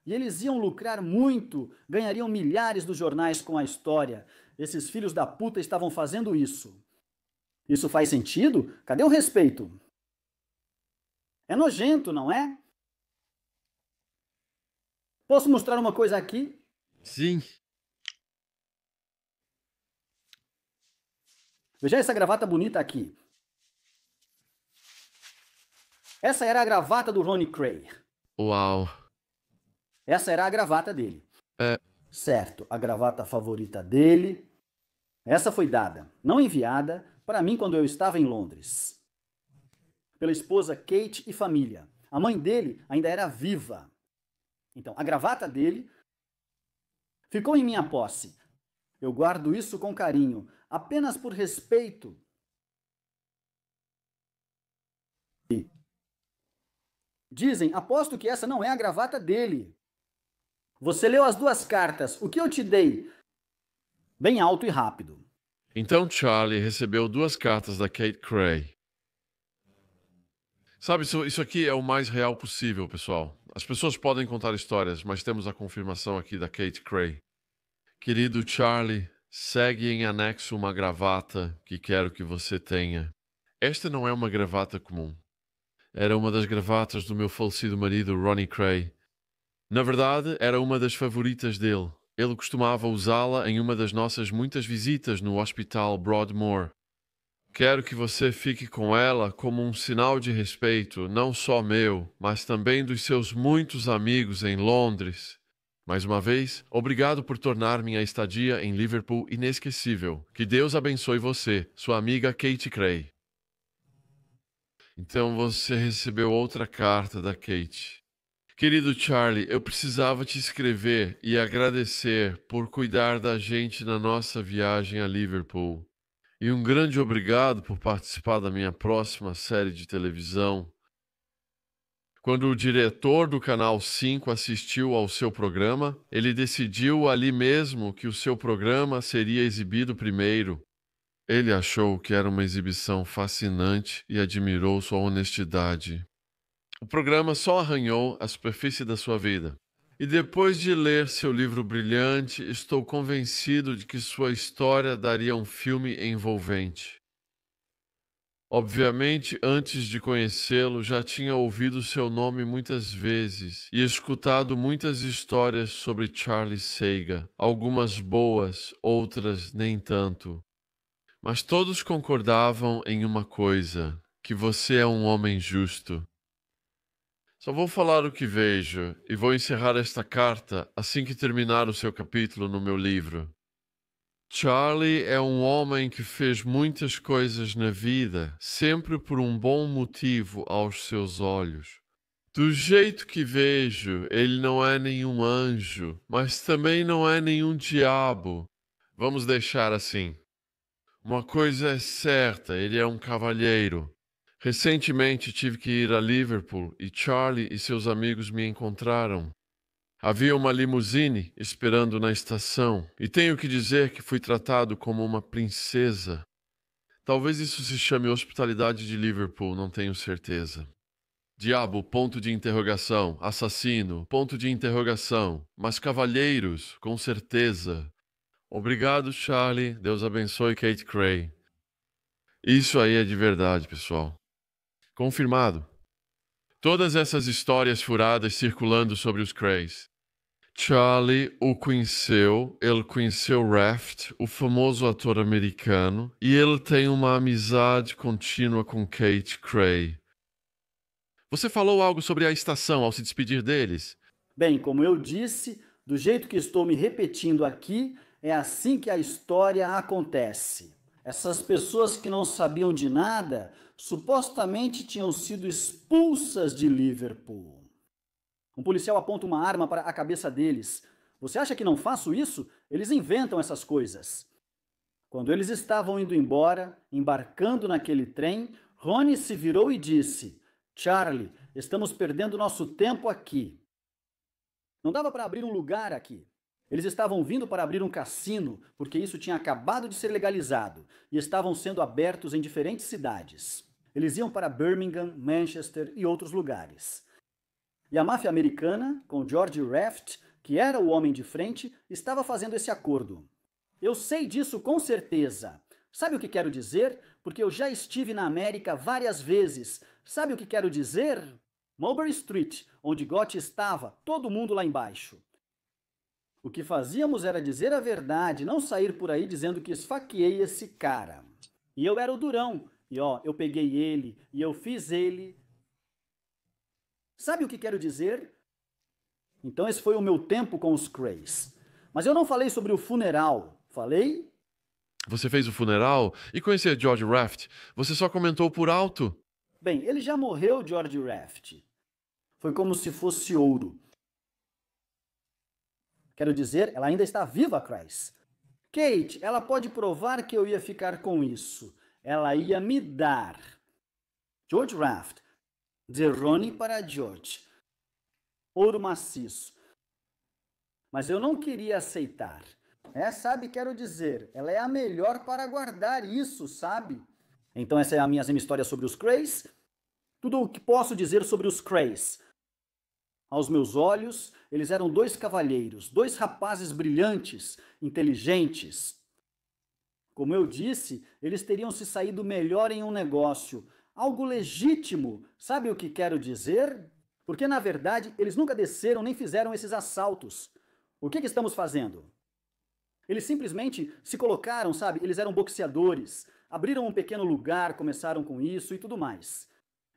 E eles iam lucrar muito, ganhariam milhares dos jornais com a história. Esses filhos da puta estavam fazendo isso. Isso faz sentido? Cadê o respeito? É nojento, não é? Posso mostrar uma coisa aqui? Sim. Veja essa gravata bonita aqui. Essa era a gravata do Ronnie Cray. Uau. Essa era a gravata dele. É. Certo, a gravata favorita dele. Essa foi dada, não enviada, para mim quando eu estava em Londres. Pela esposa Kate e família. A mãe dele ainda era viva. Então, a gravata dele ficou em minha posse. Eu guardo isso com carinho, apenas por respeito. Dizem, aposto que essa não é a gravata dele. Você leu as duas cartas, o que eu te dei? Bem alto e rápido. Então Charlie recebeu 2 cartas da Kate Cray. Sabe, isso aqui é o mais real possível, pessoal. As pessoas podem contar histórias, mas temos a confirmação aqui da Kate Cray. Querido Charlie, segue em anexo uma gravata que quero que você tenha. Esta não é uma gravata comum. Era uma das gravatas do meu falecido marido, Ronnie Cray. Na verdade, era uma das favoritas dele. Ele costumava usá-la em uma das nossas muitas visitas no Hospital Broadmoor. Quero que você fique com ela como um sinal de respeito, não só meu, mas também dos seus muitos amigos em Londres. Mais uma vez, obrigado por tornar minha estadia em Liverpool inesquecível. Que Deus abençoe você, sua amiga Kate Cray. Então você recebeu outra carta da Kate. Querido Charlie, eu precisava te escrever e agradecer por cuidar da gente na nossa viagem a Liverpool. E um grande obrigado por participar da minha próxima série de televisão. Quando o diretor do Canal 5 assistiu ao seu programa, ele decidiu ali mesmo que o seu programa seria exibido primeiro. Ele achou que era uma exibição fascinante e admirou sua honestidade. O programa só arranhou a superfície da sua vida. E depois de ler seu livro brilhante, estou convencido de que sua história daria um filme envolvente. Obviamente, antes de conhecê-lo, já tinha ouvido seu nome muitas vezes e escutado muitas histórias sobre Charlie Seiga, algumas boas, outras nem tanto. Mas todos concordavam em uma coisa, que você é um homem justo. Só vou falar o que vejo e vou encerrar esta carta assim que terminar o seu capítulo no meu livro. Charlie é um homem que fez muitas coisas na vida, sempre por um bom motivo aos seus olhos. Do jeito que vejo, ele não é nenhum anjo, mas também não é nenhum diabo. Vamos deixar assim. Uma coisa é certa, ele é um cavalheiro. Recentemente tive que ir a Liverpool e Charlie e seus amigos me encontraram. Havia uma limusine esperando na estação e tenho que dizer que fui tratado como uma princesa. Talvez isso se chame hospitalidade de Liverpool, não tenho certeza. Diabo, ponto de interrogação. Assassino, ponto de interrogação. Mas cavalheiros, com certeza. Obrigado, Charlie. Deus abençoe Kate Cray. Isso aí é de verdade, pessoal. Confirmado. Todas essas histórias furadas circulando sobre os Crays. Charlie o conheceu, ele conheceu Raft, o famoso ator americano, e ele tem uma amizade contínua com Kate Cray. Você falou algo sobre a estação ao se despedir deles? Bem, como eu disse, do jeito que estou me repetindo aqui, é assim que a história acontece. Essas pessoas que não sabiam de nada, supostamente tinham sido expulsas de Liverpool. Um policial aponta uma arma para a cabeça deles. Você acha que não faço isso? Eles inventam essas coisas. Quando eles estavam indo embora, embarcando naquele trem, Ronnie se virou e disse: Charlie, estamos perdendo nosso tempo aqui. Não dava para abrir um lugar aqui. Eles estavam vindo para abrir um cassino, porque isso tinha acabado de ser legalizado, e estavam sendo abertos em diferentes cidades. Eles iam para Birmingham, Manchester e outros lugares. E a máfia americana, com George Raft, que era o homem de frente, estava fazendo esse acordo. Eu sei disso com certeza. Sabe o que quero dizer? Porque eu já estive na América várias vezes. Sabe o que quero dizer? Mulberry Street, onde Gotti estava, todo mundo lá embaixo. O que fazíamos era dizer a verdade, não sair por aí dizendo que esfaqueei esse cara. E eu era o durão. E eu peguei ele, e eu fiz ele. Sabe o que quero dizer? Então esse foi o meu tempo com os Krays. Mas eu não falei sobre o funeral. Falei? Você fez o funeral e conhecia George Raft? Você só comentou por alto? Bem, ele já morreu, George Raft. Foi como se fosse ouro. Quero dizer, ela ainda está viva, Chris. Kate, ela pode provar que eu ia ficar com isso. Ela ia me dar. George Raft. De Ronnie para George. Ouro maciço. Mas eu não queria aceitar. Sabe, quero dizer, ela é a melhor para guardar isso, sabe? Então essa é a minha história sobre os Krays. Tudo o que posso dizer sobre os Krays. Aos meus olhos, eles eram dois cavalheiros, dois rapazes brilhantes, inteligentes. Como eu disse, eles teriam se saído melhor em um negócio, algo legítimo. Sabe o que quero dizer? Porque, na verdade, eles nunca desceram nem fizeram esses assaltos. O que estamos fazendo? Eles simplesmente se colocaram, sabe? Eles eram boxeadores, abriram um pequeno lugar, começaram com isso e tudo mais.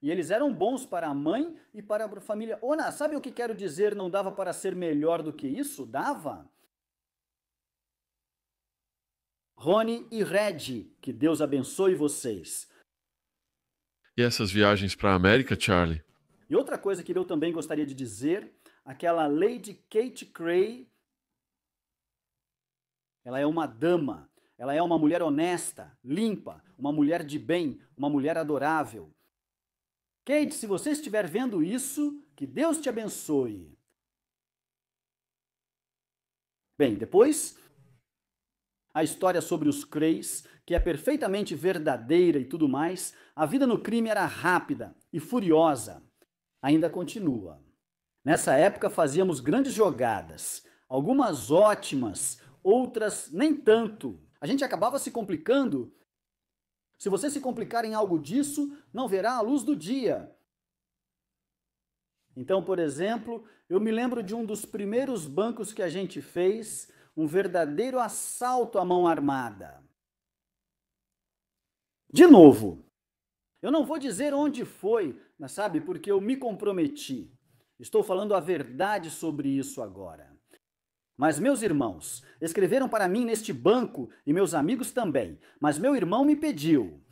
E eles eram bons para a mãe e para a família. Ona, sabe o que quero dizer? Não dava para ser melhor do que isso? Dava? Rony e Red, que Deus abençoe vocês. E essas viagens para a América, Charlie? E outra coisa que eu também gostaria de dizer, aquela Lady Kate Cray, ela é uma dama, ela é uma mulher honesta, limpa, uma mulher de bem, uma mulher adorável. Kate, se você estiver vendo isso, que Deus te abençoe. Bem, depois, a história sobre os Krays, que é perfeitamente verdadeira e tudo mais, a vida no crime era rápida e furiosa. Ainda continua. Nessa época fazíamos grandes jogadas, algumas ótimas, outras nem tanto. A gente acabava se complicando. Se você se complicar em algo disso, não verá a luz do dia. Então, por exemplo, eu me lembro de um dos primeiros bancos que a gente fez, um verdadeiro assalto à mão armada. De novo, eu não vou dizer onde foi, sabe, porque eu me comprometi. Estou falando a verdade sobre isso agora. Mas meus irmãos escreveram para mim neste banco e meus amigos também, mas meu irmão me pediu.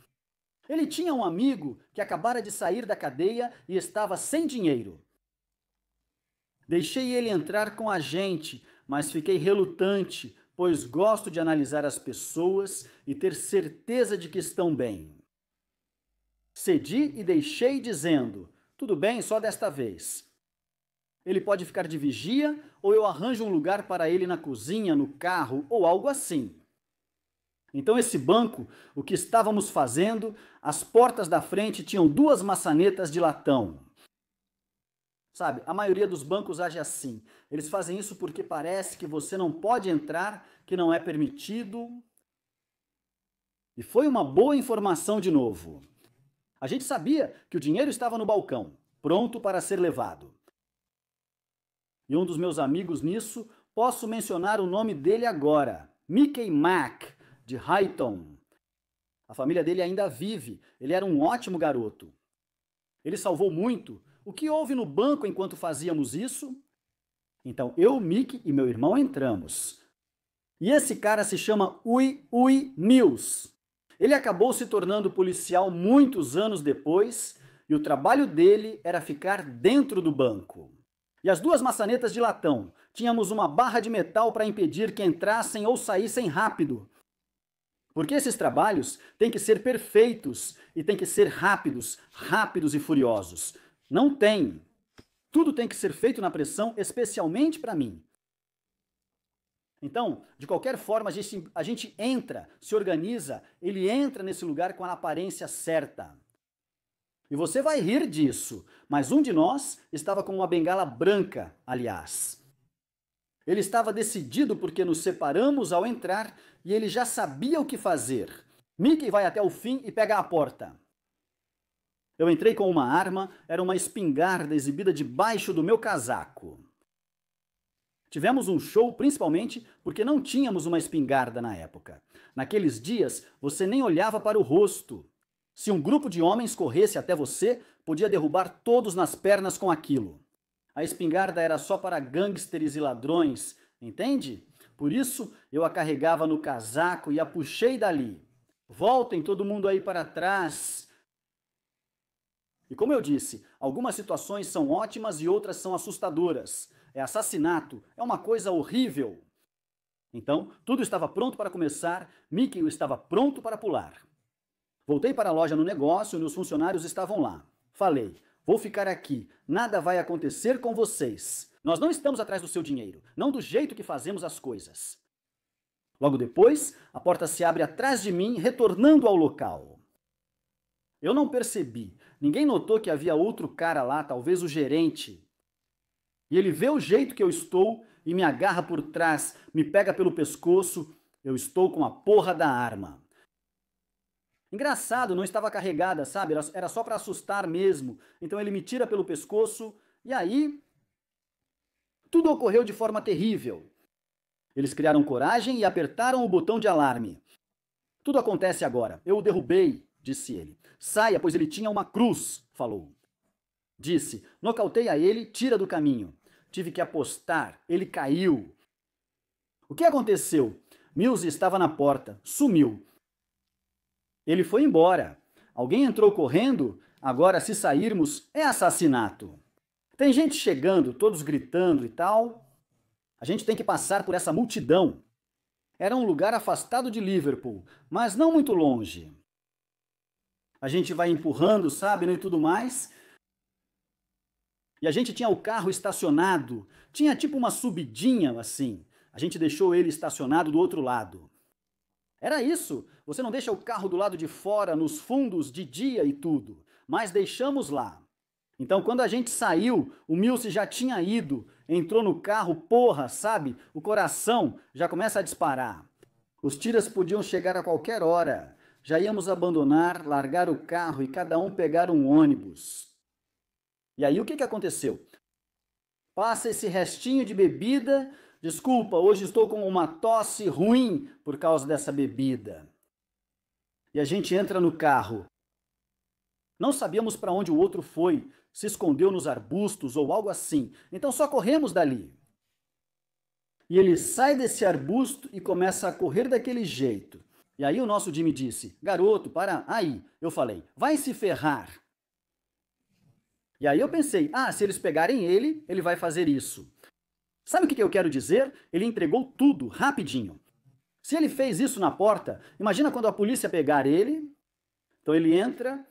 Ele tinha um amigo que acabara de sair da cadeia e estava sem dinheiro. Deixei ele entrar com a gente, mas fiquei relutante, pois gosto de analisar as pessoas e ter certeza de que estão bem. Cedi e deixei dizendo, tudo bem, só desta vez. Ele pode ficar de vigia ou eu arranjo um lugar para ele na cozinha, no carro ou algo assim. Então esse banco, o que estávamos fazendo, as portas da frente tinham 2 maçanetas de latão. Sabe, a maioria dos bancos age assim. Eles fazem isso porque parece que você não pode entrar, que não é permitido. E foi uma boa informação de novo. A gente sabia que o dinheiro estava no balcão, pronto para ser levado. E um dos meus amigos nisso, posso mencionar o nome dele agora, Mickey Mack, de Highton. A família dele ainda vive, ele era um ótimo garoto. Ele salvou muito. O que houve no banco enquanto fazíamos isso? Então, eu, Mickey e meu irmão entramos. E esse cara se chama Ui Mills. Ele acabou se tornando policial muitos anos depois e o trabalho dele era ficar dentro do banco. E as 2 maçanetas de latão. Tínhamos uma barra de metal para impedir que entrassem ou saíssem rápido. Porque esses trabalhos têm que ser perfeitos e têm que ser rápidos e furiosos. Não tem. Tudo tem que ser feito na pressão, especialmente para mim. Então, de qualquer forma, a gente entra, se organiza, ele entra nesse lugar com a aparência certa. E você vai rir disso, mas um de nós estava com uma bengala branca, aliás. Ele estava decidido porque nos separamos ao entrar e ele já sabia o que fazer. Mickey vai até o fim e pega a porta. Eu entrei com uma arma, era uma espingarda exibida debaixo do meu casaco. Tivemos um show principalmente porque não tínhamos uma espingarda na época. Naqueles dias, você nem olhava para o rosto. Se um grupo de homens corresse até você, podia derrubar todos nas pernas com aquilo. A espingarda era só para gangsters e ladrões, entende? Por isso, eu a carregava no casaco e a puxei dali. Voltem todo mundo aí para trás. E como eu disse, algumas situações são ótimas e outras são assustadoras. É assassinato, é uma coisa horrível. Então, tudo estava pronto para começar, Mickey estava pronto para pular. Voltei para a loja no negócio e os funcionários estavam lá. Falei, vou ficar aqui, nada vai acontecer com vocês. Nós não estamos atrás do seu dinheiro, não do jeito que fazemos as coisas. Logo depois, a porta se abre atrás de mim, retornando ao local. Eu não percebi, ninguém notou que havia outro cara lá, talvez o gerente. E ele vê o jeito que eu estou e me agarra por trás, me pega pelo pescoço, eu estou com a porra da arma. Engraçado, não estava carregada, sabe? Era só para assustar mesmo. Então ele me tira pelo pescoço e aí tudo ocorreu de forma terrível. Eles criaram coragem e apertaram o botão de alarme. Tudo acontece agora. Eu o derrubei, disse ele. Saia, pois ele tinha uma cruz, falou. Disse, nocauteia ele, tira do caminho. Tive que apostar, ele caiu. O que aconteceu? Mills estava na porta, sumiu. Ele foi embora. Alguém entrou correndo? Agora, se sairmos, é assassinato. Tem gente chegando, todos gritando e tal. A gente tem que passar por essa multidão. Era um lugar afastado de Liverpool, mas não muito longe. A gente vai empurrando, sabe, e tudo mais. E a gente tinha o carro estacionado. Tinha tipo uma subidinha assim. A gente deixou ele estacionado do outro lado. Era isso. Você não deixa o carro do lado de fora, nos fundos, de dia e tudo. Mas deixamos lá. Então, quando a gente saiu, o Milce já tinha ido. Entrou no carro, porra, sabe? O coração já começa a disparar. Os tiras podiam chegar a qualquer hora. Já íamos abandonar, largar o carro e cada um pegar um ônibus. E aí o que aconteceu? Passa esse restinho de bebida. Desculpa, hoje estou com uma tosse ruim por causa dessa bebida. E a gente entra no carro. Não sabíamos para onde o outro foi, se escondeu nos arbustos ou algo assim. Então só corremos dali. E ele sai desse arbusto e começa a correr daquele jeito. E aí o nosso Jimmy disse, garoto, para aí. Eu falei, vai se ferrar. E aí eu pensei, se eles pegarem ele, ele vai fazer isso. Sabe o que eu quero dizer? Ele entregou tudo, rapidinho. Se ele fez isso na porta, imagina quando a polícia pegar ele. Então ele entra.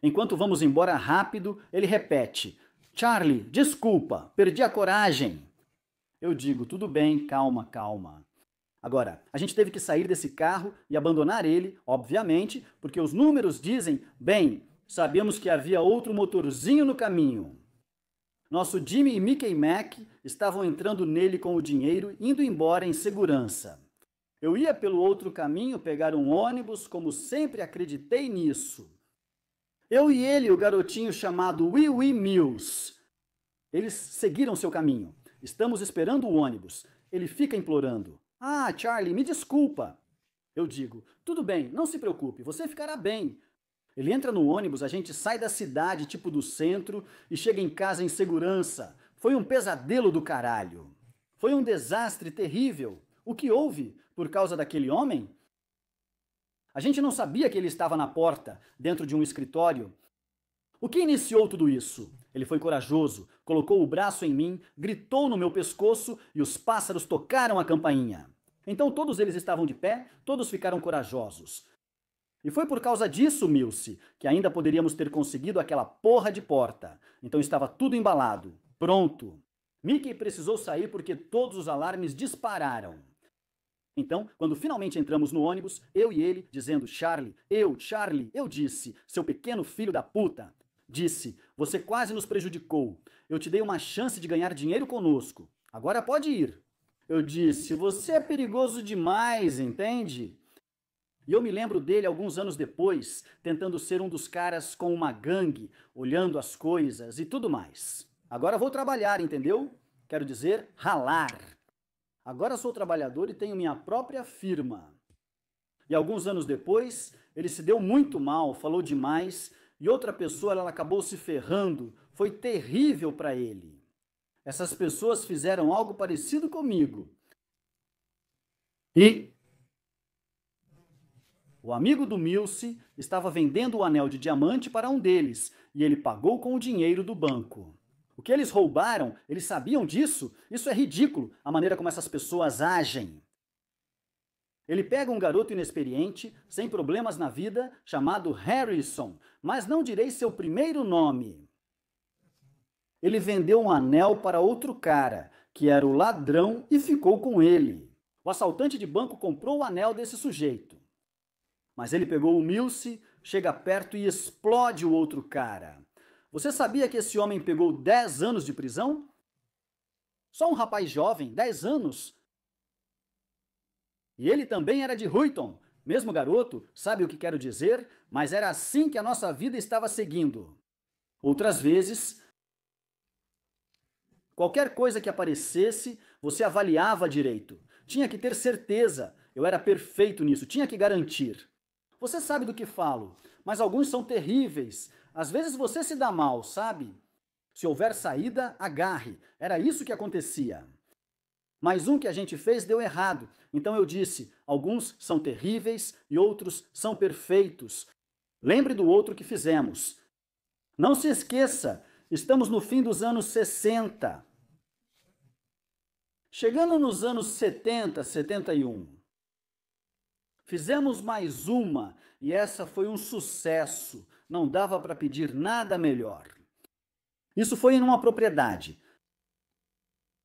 Enquanto vamos embora rápido, ele repete, Charlie, desculpa, perdi a coragem. Eu digo, tudo bem, calma, calma. Agora, a gente teve que sair desse carro e abandonar ele, obviamente, porque os números dizem, bem, sabíamos que havia outro motorzinho no caminho. Nosso Jimmy e Mickey Mac estavam entrando nele com o dinheiro, indo embora em segurança. Eu ia pelo outro caminho pegar um ônibus, como sempre acreditei nisso. Eu e ele, o garotinho chamado Wee Wee Mills. Eles seguiram seu caminho. Estamos esperando o ônibus. Ele fica implorando. Charlie, me desculpa. Eu digo, tudo bem, não se preocupe, você ficará bem. Ele entra no ônibus, a gente sai da cidade, tipo do centro, e chega em casa em segurança. Foi um pesadelo do caralho. Foi um desastre terrível. O que houve por causa daquele homem? A gente não sabia que ele estava na porta, dentro de um escritório. O que iniciou tudo isso? Ele foi corajoso, colocou o braço em mim, gritou no meu pescoço e os pássaros tocaram a campainha. Então todos eles estavam de pé, todos ficaram corajosos. E foi por causa disso, Milce, que ainda poderíamos ter conseguido aquela porra de porta. Então estava tudo embalado, pronto. Mickey precisou sair porque todos os alarmes dispararam. Então, quando finalmente entramos no ônibus, eu e ele, dizendo Charlie, eu disse, seu pequeno filho da puta. Disse, você quase nos prejudicou. Eu te dei uma chance de ganhar dinheiro conosco. Agora pode ir. Eu disse, você é perigoso demais, entende? E eu me lembro dele alguns anos depois, tentando ser um dos caras com uma gangue, olhando as coisas e tudo mais. Agora vou trabalhar, entendeu? Quero dizer, ralar. Agora sou trabalhador e tenho minha própria firma. E alguns anos depois, ele se deu muito mal, falou demais, e outra pessoa ela acabou se ferrando. Foi terrível para ele. Essas pessoas fizeram algo parecido comigo. E o amigo do Milce estava vendendo o anel de diamante para um deles, e ele pagou com o dinheiro do banco. O que eles roubaram, eles sabiam disso? Isso é ridículo, a maneira como essas pessoas agem. Ele pega um garoto inexperiente, sem problemas na vida, chamado Harrison, mas não direi seu primeiro nome. Ele vendeu um anel para outro cara, que era o ladrão, e ficou com ele. O assaltante de banco comprou o anel desse sujeito. Mas ele pegou o Milce, chega perto e explode o outro cara. Você sabia que esse homem pegou 10 anos de prisão? Só um rapaz jovem, 10 anos. E ele também era de Ruiton. Mesmo garoto, sabe o que quero dizer? Mas era assim que a nossa vida estava seguindo. Outras vezes, qualquer coisa que aparecesse, você avaliava direito. Tinha que ter certeza. Eu era perfeito nisso, tinha que garantir. Você sabe do que falo, mas alguns são terríveis. Às vezes você se dá mal, sabe? Se houver saída, agarre. Era isso que acontecia. Mas um que a gente fez deu errado. Então eu disse, alguns são terríveis e outros são perfeitos. Lembre do outro que fizemos. Não se esqueça, estamos no fim dos anos 60. Chegando nos anos 70, 71. Fizemos mais uma e essa foi um sucesso. Não dava para pedir nada melhor. Isso foi em uma propriedade.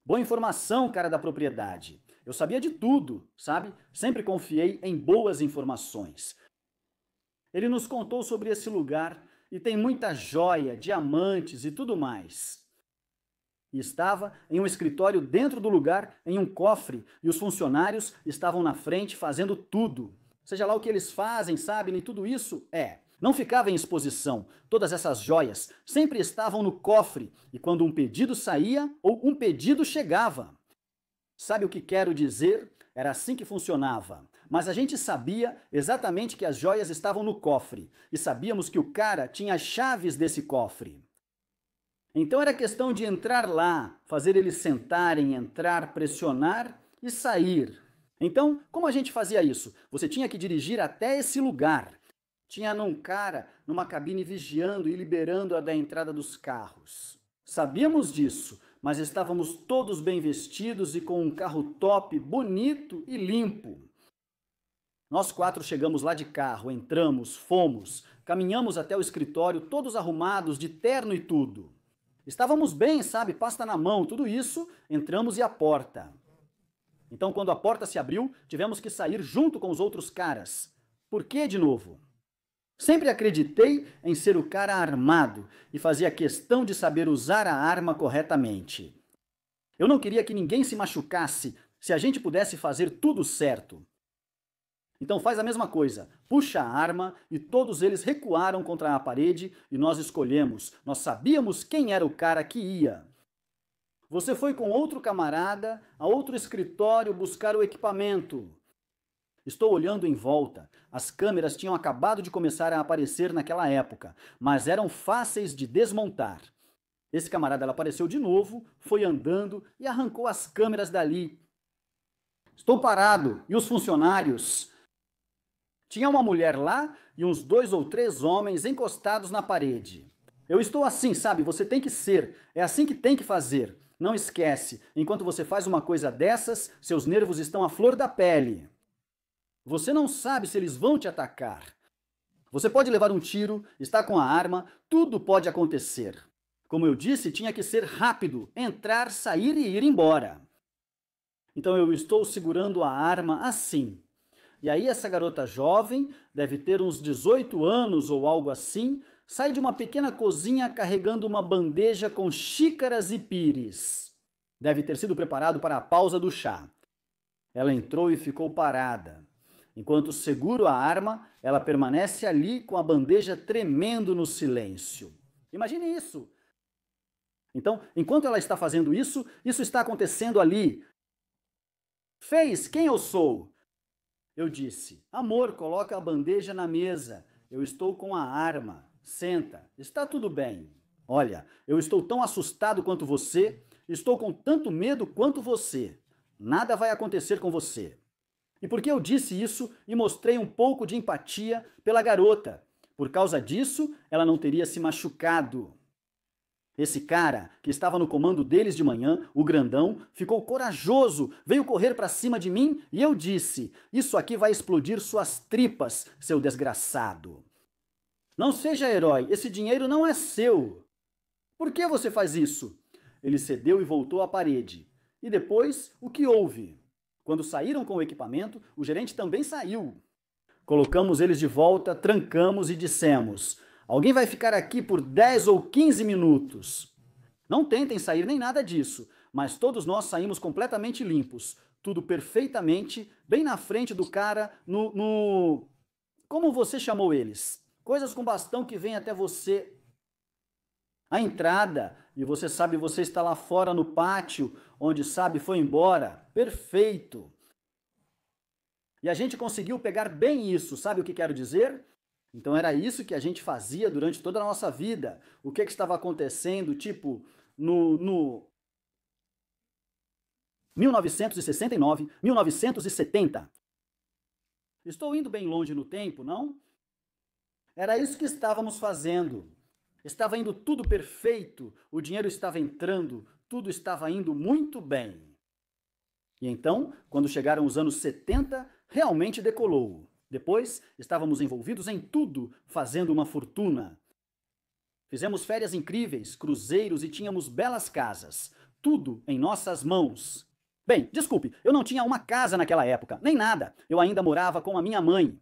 Boa informação, cara da propriedade. Eu sabia de tudo, sabe? Sempre confiei em boas informações. Ele nos contou sobre esse lugar e tem muita joia, diamantes e tudo mais. E estava em um escritório dentro do lugar, em um cofre, e os funcionários estavam na frente fazendo tudo. Seja lá o que eles fazem, sabe? E tudo isso não ficava em exposição. Todas essas joias sempre estavam no cofre, e quando um pedido saía ou um pedido chegava. Sabe o que quero dizer? Era assim que funcionava. Mas a gente sabia exatamente que as joias estavam no cofre, e sabíamos que o cara tinha as chaves desse cofre. Então era questão de entrar lá, fazer eles sentarem, entrar, pressionar e sair. Então, como a gente fazia isso? Você tinha que dirigir até esse lugar. Tinha um cara numa cabine vigiando e liberando a da entrada dos carros. Sabíamos disso, mas estávamos todos bem vestidos e com um carro top, bonito e limpo. Nós 4 chegamos lá de carro, entramos, fomos, caminhamos até o escritório, todos arrumados, de terno e tudo. Estávamos bem, sabe, pasta na mão, tudo isso, entramos e a porta. Então, quando a porta se abriu, tivemos que sair junto com os outros caras. Por que de novo? Sempre acreditei em ser o cara armado e fazia questão de saber usar a arma corretamente. Eu não queria que ninguém se machucasse se a gente pudesse fazer tudo certo. Então faz a mesma coisa, puxa a arma e todos eles recuaram contra a parede e nós escolhemos. Nós sabíamos quem era o cara que ia. Você foi com outro camarada a outro escritório buscar o equipamento. Estou olhando em volta. As câmeras tinham acabado de começar a aparecer naquela época, mas eram fáceis de desmontar. Esse camarada apareceu de novo, foi andando e arrancou as câmeras dali. Estou parado e os funcionários... Tinha uma mulher lá e uns 2 ou 3 homens encostados na parede. Eu estou assim, sabe? Você tem que ser. É assim que tem que fazer. Não esquece, enquanto você faz uma coisa dessas, seus nervos estão à flor da pele. Você não sabe se eles vão te atacar. Você pode levar um tiro, estar com a arma, tudo pode acontecer. Como eu disse, tinha que ser rápido, entrar, sair e ir embora. Então eu estou segurando a arma assim. E aí essa garota jovem, deve ter uns 18 anos ou algo assim, sai de uma pequena cozinha carregando uma bandeja com xícaras e pires. Deve ter sido preparado para a pausa do chá. Ela entrou e ficou parada. Enquanto seguro a arma, ela permanece ali com a bandeja tremendo no silêncio. Imagine isso! Então, enquanto ela está fazendo isso, isso está acontecendo ali. Fez, quem eu sou? Eu disse, amor, coloca a bandeja na mesa. Eu estou com a arma. Senta, está tudo bem. Olha, eu estou tão assustado quanto você, estou com tanto medo quanto você. Nada vai acontecer com você. E porque eu disse isso e mostrei um pouco de empatia pela garota. Por causa disso, ela não teria se machucado. Esse cara, que estava no comando deles de manhã, o grandão, ficou corajoso, veio correr para cima de mim e eu disse, isso aqui vai explodir suas tripas, seu desgraçado. Não seja herói, esse dinheiro não é seu. Por que você faz isso? Ele cedeu e voltou à parede. E depois, o que houve? Quando saíram com o equipamento, o gerente também saiu. Colocamos eles de volta, trancamos e dissemos, alguém vai ficar aqui por 10 ou 15 minutos. Não tentem sair nem nada disso, mas todos nós saímos completamente limpos, tudo perfeitamente, bem na frente do cara, Como você chamou eles? Coisas com bastão que vêm até você. A entrada, e você sabe, você está lá fora no pátio, onde sabe foi embora. Perfeito. E a gente conseguiu pegar bem isso, sabe o que quero dizer? Então era isso que a gente fazia durante toda a nossa vida. O que estava acontecendo, tipo, no 1969, 1970. Estou indo bem longe no tempo, não? Era isso que estávamos fazendo. Estava indo tudo perfeito, o dinheiro estava entrando, tudo estava indo muito bem. E então, quando chegaram os anos 70, realmente decolou. Depois, estávamos envolvidos em tudo, fazendo uma fortuna. Fizemos férias incríveis, cruzeiros e tínhamos belas casas. Tudo em nossas mãos. Bem, desculpe, eu não tinha uma casa naquela época, nem nada. Eu ainda morava com a minha mãe.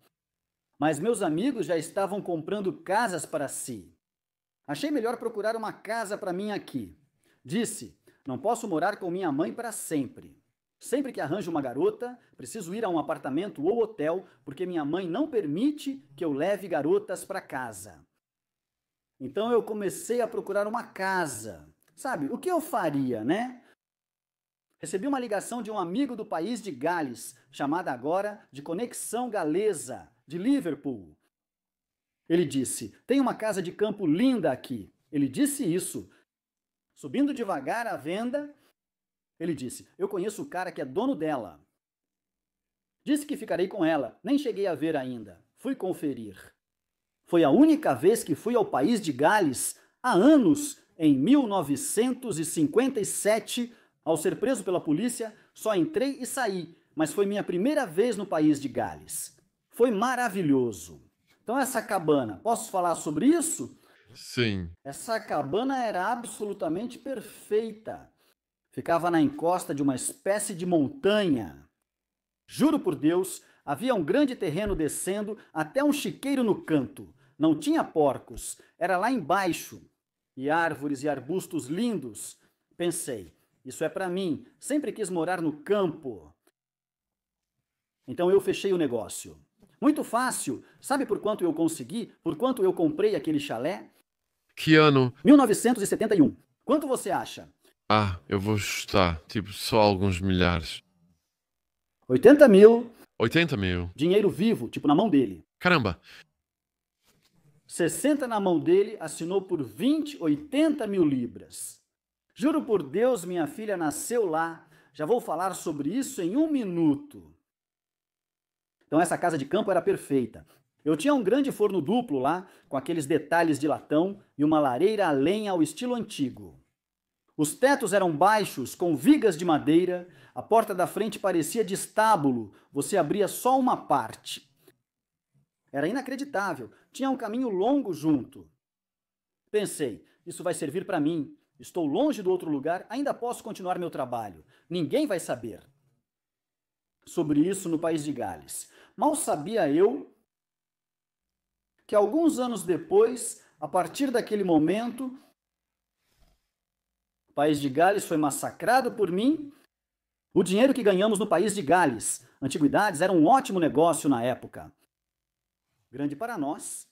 Mas meus amigos já estavam comprando casas para si. Achei melhor procurar uma casa para mim aqui. Disse, não posso morar com minha mãe para sempre. Sempre que arranjo uma garota, preciso ir a um apartamento ou hotel, porque minha mãe não permite que eu leve garotas para casa. Então eu comecei a procurar uma casa. Sabe, o que eu faria, né? Recebi uma ligação de um amigo do país de Gales, chamada agora de Conexão Galesa, de Liverpool. Ele disse, tem uma casa de campo linda aqui. Ele disse isso. Subindo devagar à venda, ele disse, eu conheço o cara que é dono dela. Disse que ficarei com ela, nem cheguei a ver ainda. Fui conferir. Foi a única vez que fui ao país de Gales, há anos, em 1957, ao ser preso pela polícia, só entrei e saí, mas foi minha primeira vez no país de Gales. Foi maravilhoso. Então essa cabana, posso falar sobre isso? Sim. Essa cabana era absolutamente perfeita. Ficava na encosta de uma espécie de montanha. Juro por Deus, havia um grande terreno descendo até um chiqueiro no canto. Não tinha porcos, era lá embaixo. E árvores e arbustos lindos. Pensei, isso é para mim, sempre quis morar no campo. Então eu fechei o negócio. Muito fácil. Sabe por quanto eu consegui? Por quanto eu comprei aquele chalé? Que ano? 1971. Quanto você acha? Eu vou chutar. Tipo, só alguns milhares. 80 mil. 80 mil. Dinheiro vivo, tipo na mão dele. Caramba. 60 na mão dele, assinou por 80 mil libras. Juro por Deus, minha filha nasceu lá. Já vou falar sobre isso em 1 minuto. Então essa casa de campo era perfeita. Eu tinha um grande forno duplo lá, com aqueles detalhes de latão e uma lareira a lenha ao estilo antigo. Os tetos eram baixos, com vigas de madeira, a porta da frente parecia de estábulo, você abria só uma parte. Era inacreditável, tinha um caminho longo junto. Pensei, isso vai servir para mim. Estou longe do outro lugar, ainda posso continuar meu trabalho. Ninguém vai saber sobre isso no país de Gales. Mal sabia eu que alguns anos depois, a partir daquele momento, o país de Gales foi massacrado por mim. O dinheiro que ganhamos no país de Gales, antiguidades, era um ótimo negócio na época. Grande para nós.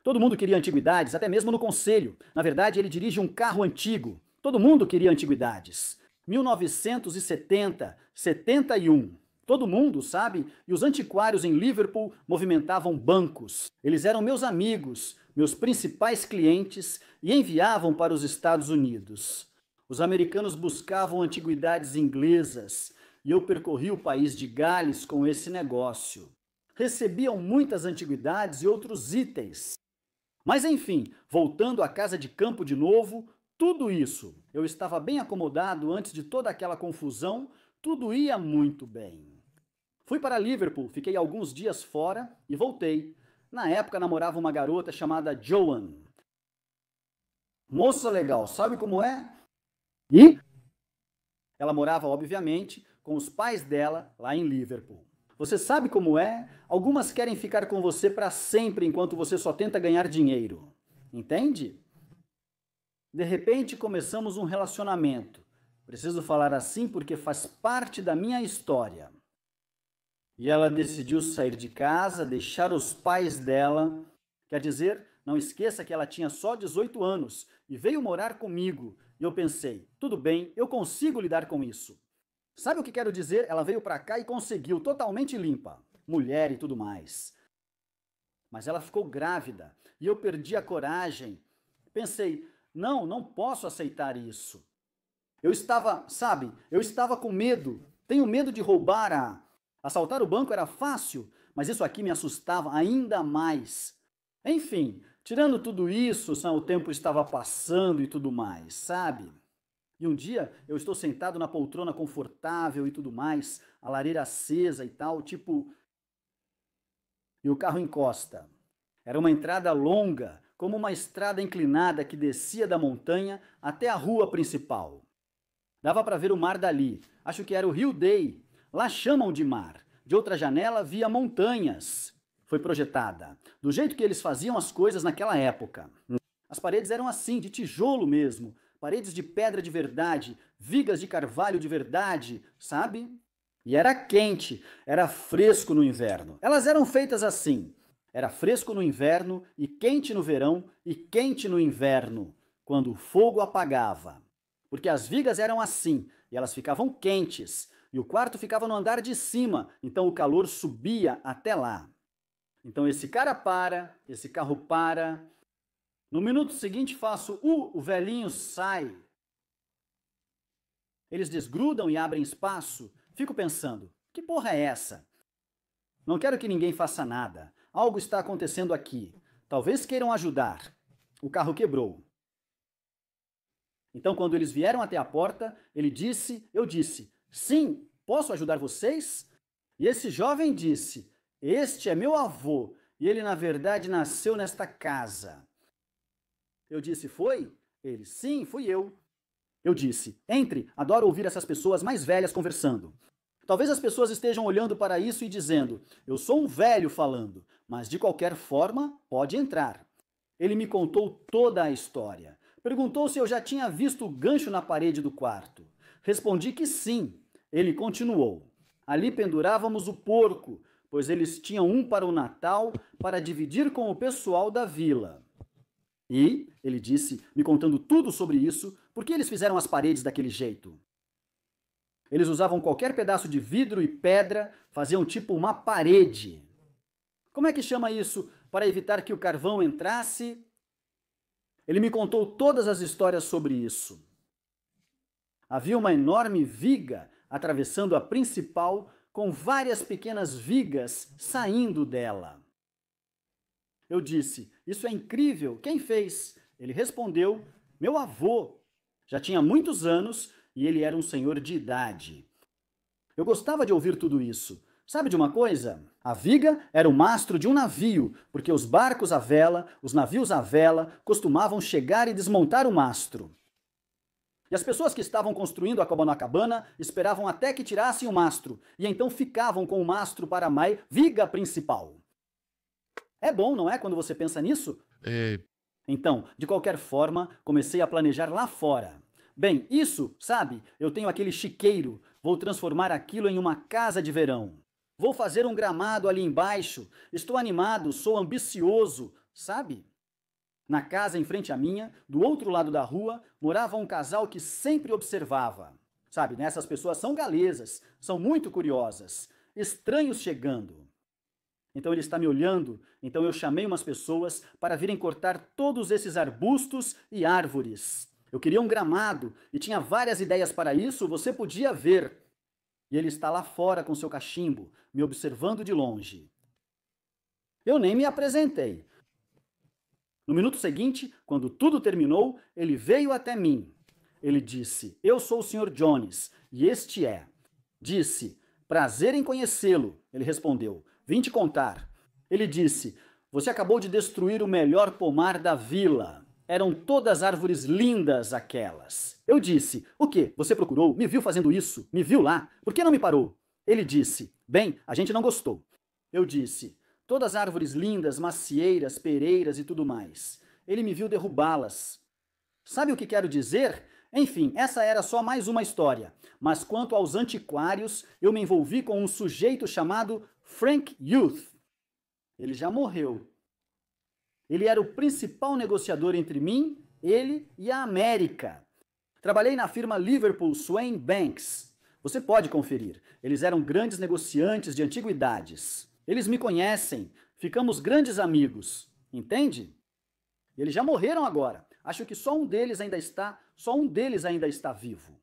Todo mundo queria antiguidades, até mesmo no conselho. Na verdade, ele dirige um carro antigo. Todo mundo queria antiguidades. 1970, 71. Todo mundo, sabe? E os antiquários em Liverpool movimentavam bancos. Eles eram meus amigos, meus principais clientes e enviavam para os Estados Unidos. Os americanos buscavam antiguidades inglesas e eu percorri o país de Gales com esse negócio. Recebiam muitas antiguidades e outros itens. Mas enfim, voltando à casa de campo de novo, tudo isso, eu estava bem acomodado antes de toda aquela confusão, tudo ia muito bem. Fui para Liverpool, fiquei alguns dias fora e voltei. Na época namorava uma garota chamada Joan. Moça legal, sabe como é? E ela morava, obviamente, com os pais dela lá em Liverpool. Você sabe como é? Algumas querem ficar com você para sempre enquanto você só tenta ganhar dinheiro. Entende? De repente começamos um relacionamento. Preciso falar assim porque faz parte da minha história. E ela decidiu sair de casa, deixar os pais dela. Quer dizer, não esqueça que ela tinha só 18 anos e veio morar comigo. E eu pensei, tudo bem, eu consigo lidar com isso. Sabe o que quero dizer? Ela veio pra cá e conseguiu, totalmente limpa. Mulher e tudo mais. Mas ela ficou grávida e eu perdi a coragem. Pensei, não posso aceitar isso. Eu estava com medo. Tenho medo de roubar Assaltar o banco era fácil, mas isso aqui me assustava ainda mais. Enfim, tirando tudo isso, o tempo estava passando e tudo mais, sabe? E um dia eu estou sentado na poltrona confortável e tudo mais, a lareira acesa e tal, tipo... E o carro encosta. Era uma entrada longa, como uma estrada inclinada que descia da montanha até a rua principal. Dava para ver o mar dali. Acho que era o Rio Dei. Lá chamam de mar. De outra janela via montanhas. Foi projetada. Do jeito que eles faziam as coisas naquela época. As paredes eram assim, de tijolo mesmo. Paredes de pedra de verdade. Vigas de carvalho de verdade, sabe? E era quente. Era fresco no inverno. Elas eram feitas assim. Era fresco no inverno e quente no verão e quente no inverno, quando o fogo apagava. Porque as vigas eram assim, e elas ficavam quentes, e o quarto ficava no andar de cima, então o calor subia até lá. Então esse cara para, esse carro para. No minuto seguinte faço o velhinho sai. Eles desgrudam e abrem espaço. Fico pensando, que porra é essa? Não quero que ninguém faça nada. Algo está acontecendo aqui. Talvez queiram ajudar. O carro quebrou. Então, quando eles vieram até a porta, eu disse, sim, posso ajudar vocês? E esse jovem disse, este é meu avô, e ele na verdade nasceu nesta casa. Eu disse, foi? Ele, sim, fui eu. Eu disse, entre, adoro ouvir essas pessoas mais velhas conversando. Talvez as pessoas estejam olhando para isso e dizendo, eu sou um velho falando, mas de qualquer forma, pode entrar. Ele me contou toda a história. Perguntou se eu já tinha visto o gancho na parede do quarto. Respondi que sim. Ele continuou. Ali pendurávamos o porco, pois eles tinham um para o Natal para dividir com o pessoal da vila. E, ele disse, me contando tudo sobre isso, por que eles fizeram as paredes daquele jeito? Eles usavam qualquer pedaço de vidro e pedra, faziam tipo uma parede. Como é que chama isso para evitar que o carvão entrasse? Ele me contou todas as histórias sobre isso. Havia uma enorme viga atravessando a principal, com várias pequenas vigas saindo dela. Eu disse, isso é incrível, quem fez? Ele respondeu, meu avô. Já tinha muitos anos e ele era um senhor de idade. Eu gostava de ouvir tudo isso. Sabe de uma coisa? A viga era o mastro de um navio, porque os barcos à vela, os navios à vela, costumavam chegar e desmontar o mastro. E as pessoas que estavam construindo a Copacabana esperavam até que tirassem o mastro, e então ficavam com o mastro para a viga principal. É bom, não é, quando você pensa nisso? É, Então, de qualquer forma, comecei a planejar lá fora. Bem, isso, sabe, eu tenho aquele chiqueiro, vou transformar aquilo em uma casa de verão. Vou fazer um gramado ali embaixo, estou animado, sou ambicioso, sabe? Na casa em frente à minha, do outro lado da rua, morava um casal que sempre observava. Sabe, né? Essas pessoas são galesas, são muito curiosas. Estranhos chegando. Então ele está me olhando, então eu chamei umas pessoas para virem cortar todos esses arbustos e árvores. Eu queria um gramado e tinha várias ideias para isso, você podia ver. E ele está lá fora com seu cachimbo, me observando de longe. Eu nem me apresentei. No minuto seguinte, quando tudo terminou, ele veio até mim. Ele disse: "Eu sou o Sr. Jones, e este é." Disse: "Prazer em conhecê-lo." Ele respondeu: "Vim te contar." Ele disse: "Você acabou de destruir o melhor pomar da vila. Eram todas árvores lindas aquelas." Eu disse: "O quê? Você procurou? Me viu fazendo isso? Me viu lá? Por que não me parou?" Ele disse: "Bem, a gente não gostou." Eu disse: "Todas árvores lindas, macieiras, pereiras e tudo mais." Ele me viu derrubá-las. Sabe o que quero dizer? Enfim, essa era só mais uma história. Mas quanto aos antiquários, eu me envolvi com um sujeito chamado Frank Youth. Ele já morreu. Ele era o principal negociador entre mim, ele e a América. Trabalhei na firma Liverpool Swain Banks. Você pode conferir. Eles eram grandes negociantes de antiguidades. Eles me conhecem. Ficamos grandes amigos. Entende? Eles já morreram agora. Acho que só um deles ainda está vivo.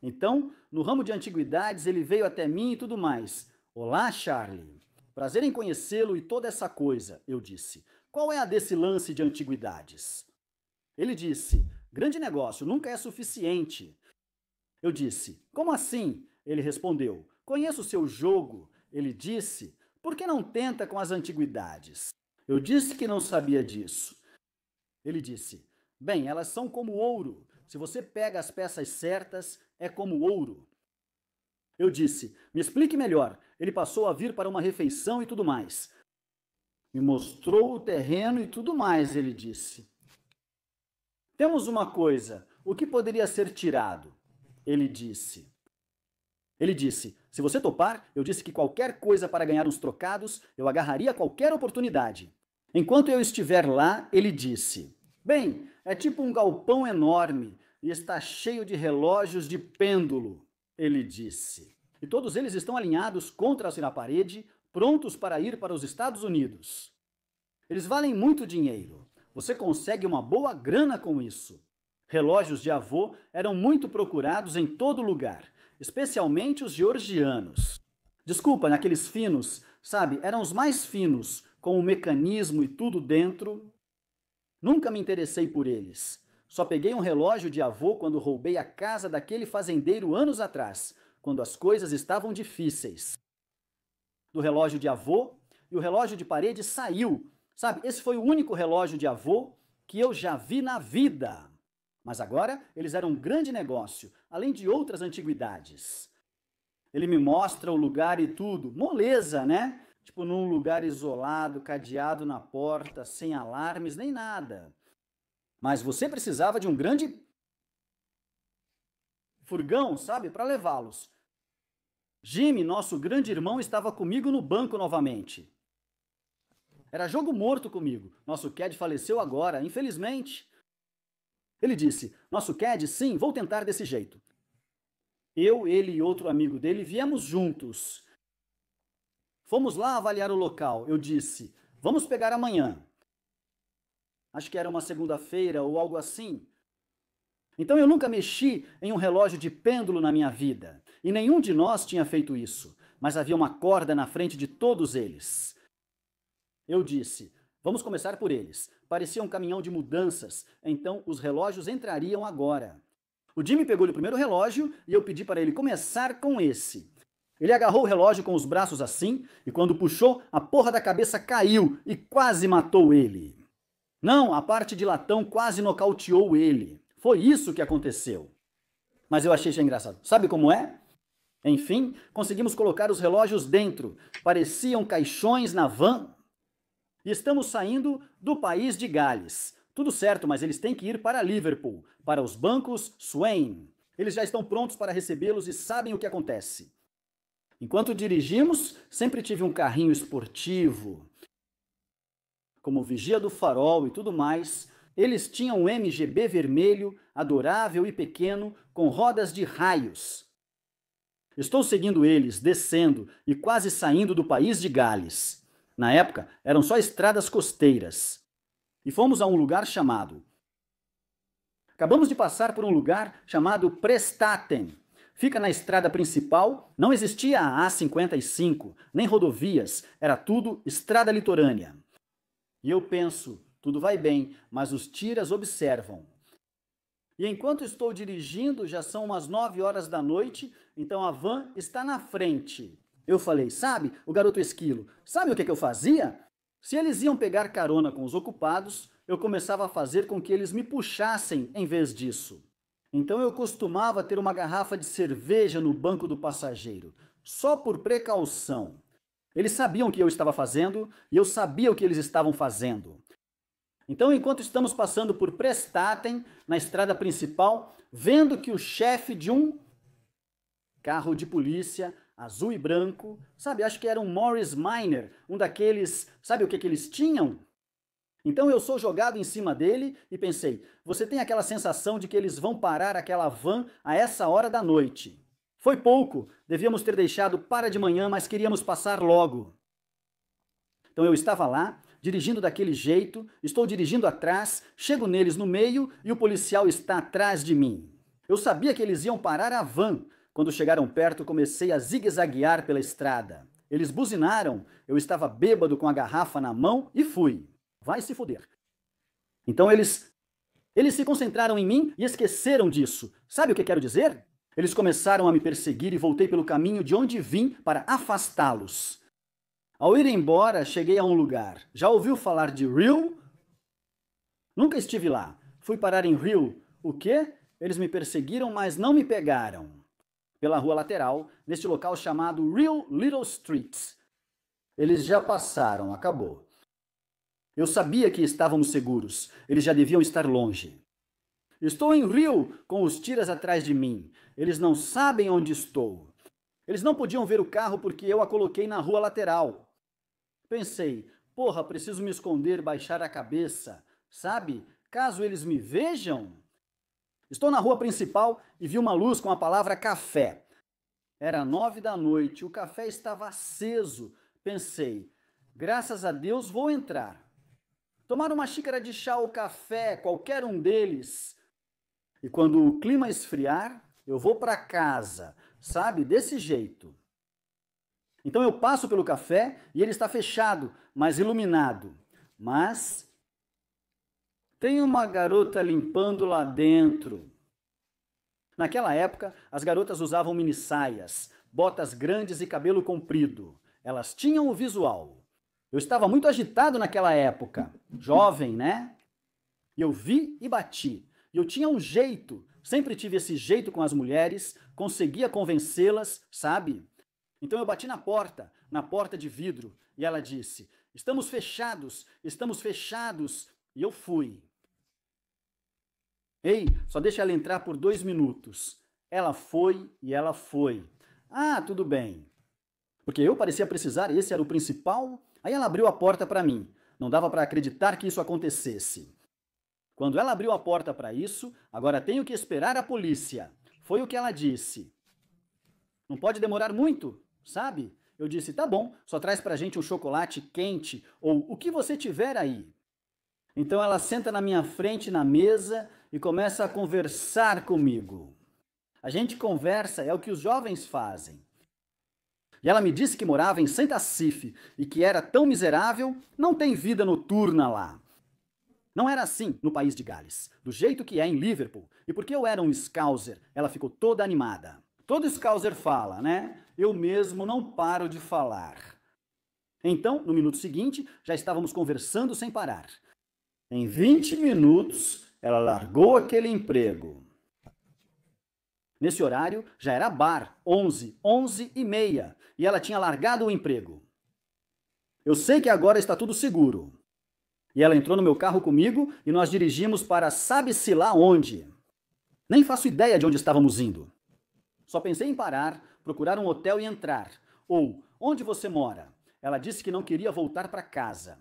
Então, no ramo de antiguidades, ele veio até mim e tudo mais. "Olá, Charlie. Prazer em conhecê-lo e toda essa coisa," eu disse. "Qual é a desse lance de antiguidades?" Ele disse: "Grande negócio, nunca é suficiente." Eu disse: "Como assim?" Ele respondeu: "Conheço o seu jogo." Ele disse: "Por que não tenta com as antiguidades?" Eu disse que não sabia disso. Ele disse: "Bem, elas são como ouro. Se você pega as peças certas, é como ouro." Eu disse: "Me explique melhor." Ele passou a vir para uma refeição e tudo mais. Me mostrou o terreno e tudo mais, ele disse. "Temos uma coisa. O que poderia ser tirado?" Ele disse. "Se você topar," eu disse que qualquer coisa para ganhar uns trocados, eu agarraria qualquer oportunidade. Enquanto eu estiver lá, ele disse: "Bem, é tipo um galpão enorme e está cheio de relógios de pêndulo." Ele disse. "E todos eles estão alinhados contra-se na parede, prontos para ir para os Estados Unidos. Eles valem muito dinheiro. Você consegue uma boa grana com isso." Relógios de avô eram muito procurados em todo lugar, especialmente os georgianos. Desculpa, naqueles finos, sabe, eram os mais finos, com o mecanismo e tudo dentro. Nunca me interessei por eles. Só peguei um relógio de avô quando roubei a casa daquele fazendeiro anos atrás, quando as coisas estavam difíceis. Do relógio de avô, e o relógio de parede saiu. Sabe, esse foi o único relógio de avô que eu já vi na vida. Mas agora eles eram um grande negócio, além de outras antiguidades. Ele me mostra o lugar e tudo. Moleza, né? Tipo num lugar isolado, cadeado na porta, sem alarmes, nem nada. Mas você precisava de um grande furgão, sabe, para levá-los. Jimmy, nosso grande irmão, estava comigo no banco novamente. Era jogo morto comigo. Nosso Cad faleceu agora, infelizmente. Ele disse: "Nosso Cad, sim, vou tentar desse jeito." Eu, ele e outro amigo dele viemos juntos. Fomos lá avaliar o local. Eu disse: "Vamos pegar amanhã." Acho que era uma segunda-feira ou algo assim. Então eu nunca mexi em um relógio de pêndulo na minha vida. E nenhum de nós tinha feito isso. Mas havia uma corda na frente de todos eles. Eu disse: "Vamos começar por eles." Parecia um caminhão de mudanças, então os relógios entrariam agora. O Jimmy pegou o primeiro relógio e eu pedi para ele começar com esse. Ele agarrou o relógio com os braços assim e quando puxou, a porra da cabeça caiu e quase matou ele. Não, a parte de latão quase nocauteou ele. Foi isso que aconteceu. Mas eu achei isso engraçado. Sabe como é? Enfim, conseguimos colocar os relógios dentro. Pareciam caixões na van. E estamos saindo do país de Gales. Tudo certo, mas eles têm que ir para Liverpool, para os bancos Swain. Eles já estão prontos para recebê-los e sabem o que acontece. Enquanto dirigimos, sempre tive um carrinho esportivo, como vigia do farol e tudo mais. Eles tinham um MGB vermelho, adorável e pequeno, com rodas de raios. Estou seguindo eles, descendo e quase saindo do país de Gales. Na época, eram só estradas costeiras. E fomos a um lugar chamado... Acabamos de passar por um lugar chamado Prestaten. Fica na estrada principal, não existia a A55, nem rodovias, era tudo estrada litorânea. E eu penso, tudo vai bem, mas os tiras observam. E enquanto estou dirigindo, já são umas 9 horas da noite, então a van está na frente. Eu falei, sabe, o garoto esquilo, sabe o que eu fazia? Se eles iam pegar carona com os ocupados, eu começava a fazer com que eles me puxassem em vez disso. Então eu costumava ter uma garrafa de cerveja no banco do passageiro, só por precaução. Eles sabiam o que eu estava fazendo e eu sabia o que eles estavam fazendo. Então, enquanto estamos passando por Prestaten, na estrada principal, vendo que o chefe de um carro de polícia, azul e branco, sabe, acho que era um Morris Minor, um daqueles, sabe o que eles tinham? Então eu sou jogado em cima dele e pensei, você tem aquela sensação de que eles vão parar aquela van a essa hora da noite. Foi pouco, devíamos ter deixado para de manhã, mas queríamos passar logo. Então eu estava lá, dirigindo daquele jeito, estou dirigindo atrás, chego neles no meio e o policial está atrás de mim. Eu sabia que eles iam parar a van. Quando chegaram perto, comecei a zigue-zaguear pela estrada. Eles buzinaram, eu estava bêbado com a garrafa na mão e fui. Vai se foder. Então eles se concentraram em mim e esqueceram disso. Sabe o que quero dizer? Eles começaram a me perseguir e voltei pelo caminho de onde vim para afastá-los. Ao ir embora, cheguei a um lugar. Já ouviu falar de Rhyl? Nunca estive lá. Fui parar em Rhyl. O quê? Eles me perseguiram, mas não me pegaram. Pela rua lateral, neste local chamado Rhyl Little Street. Eles já passaram, acabou. Eu sabia que estávamos seguros. Eles já deviam estar longe. Estou em Rhyl, com os tiras atrás de mim. Eles não sabem onde estou. Eles não podiam ver o carro porque eu a coloquei na rua lateral. Pensei, porra, preciso me esconder, baixar a cabeça, sabe? Caso eles me vejam. Estou na rua principal e vi uma luz com a palavra café. Era 9 da noite, o café estava aceso. Pensei, graças a Deus vou entrar. Tomar uma xícara de chá ou café, qualquer um deles. E quando o clima esfriar, eu vou para casa, sabe? Desse jeito. Então eu passo pelo café e ele está fechado, mas iluminado. Mas tem uma garota limpando lá dentro. Naquela época, as garotas usavam minissaias, botas grandes e cabelo comprido. Elas tinham o visual. Eu estava muito agitado naquela época, jovem, né? E eu vi e bati. E eu tinha um jeito, sempre tive esse jeito com as mulheres, conseguia convencê-las, sabe? Então eu bati na porta de vidro, e ela disse, estamos fechados, e eu fui. Ei, só deixa ela entrar por 2 minutos. Ela foi e ela foi. Ah, tudo bem. Porque eu parecia precisar, esse era o principal. Aí ela abriu a porta para mim. Não dava para acreditar que isso acontecesse. Quando ela abriu a porta para isso, agora tenho que esperar a polícia. Foi o que ela disse. Não pode demorar muito, sabe? Eu disse, tá bom, só traz pra gente um chocolate quente ou o que você tiver aí. Então ela senta na minha frente na mesa e começa a conversar comigo. A gente conversa, é o que os jovens fazem. E ela me disse que morava em Saint-Assif e que era tão miserável, não tem vida noturna lá. Não era assim no país de Gales, do jeito que é em Liverpool. E porque eu era um Scouser, ela ficou toda animada. Todo Scouser fala, né? eu mesmo não paro de falar. Então, no minuto seguinte, já estávamos conversando sem parar. Em 20 minutos, ela largou aquele emprego. Nesse horário, já era bar, 11h30, e ela tinha largado o emprego. Eu sei que agora está tudo seguro. E ela entrou no meu carro comigo e nós dirigimos para sabe-se lá onde. Nem faço ideia de onde estávamos indo. Só pensei em parar, procurar um hotel e entrar. Ou, onde você mora? Ela disse que não queria voltar para casa.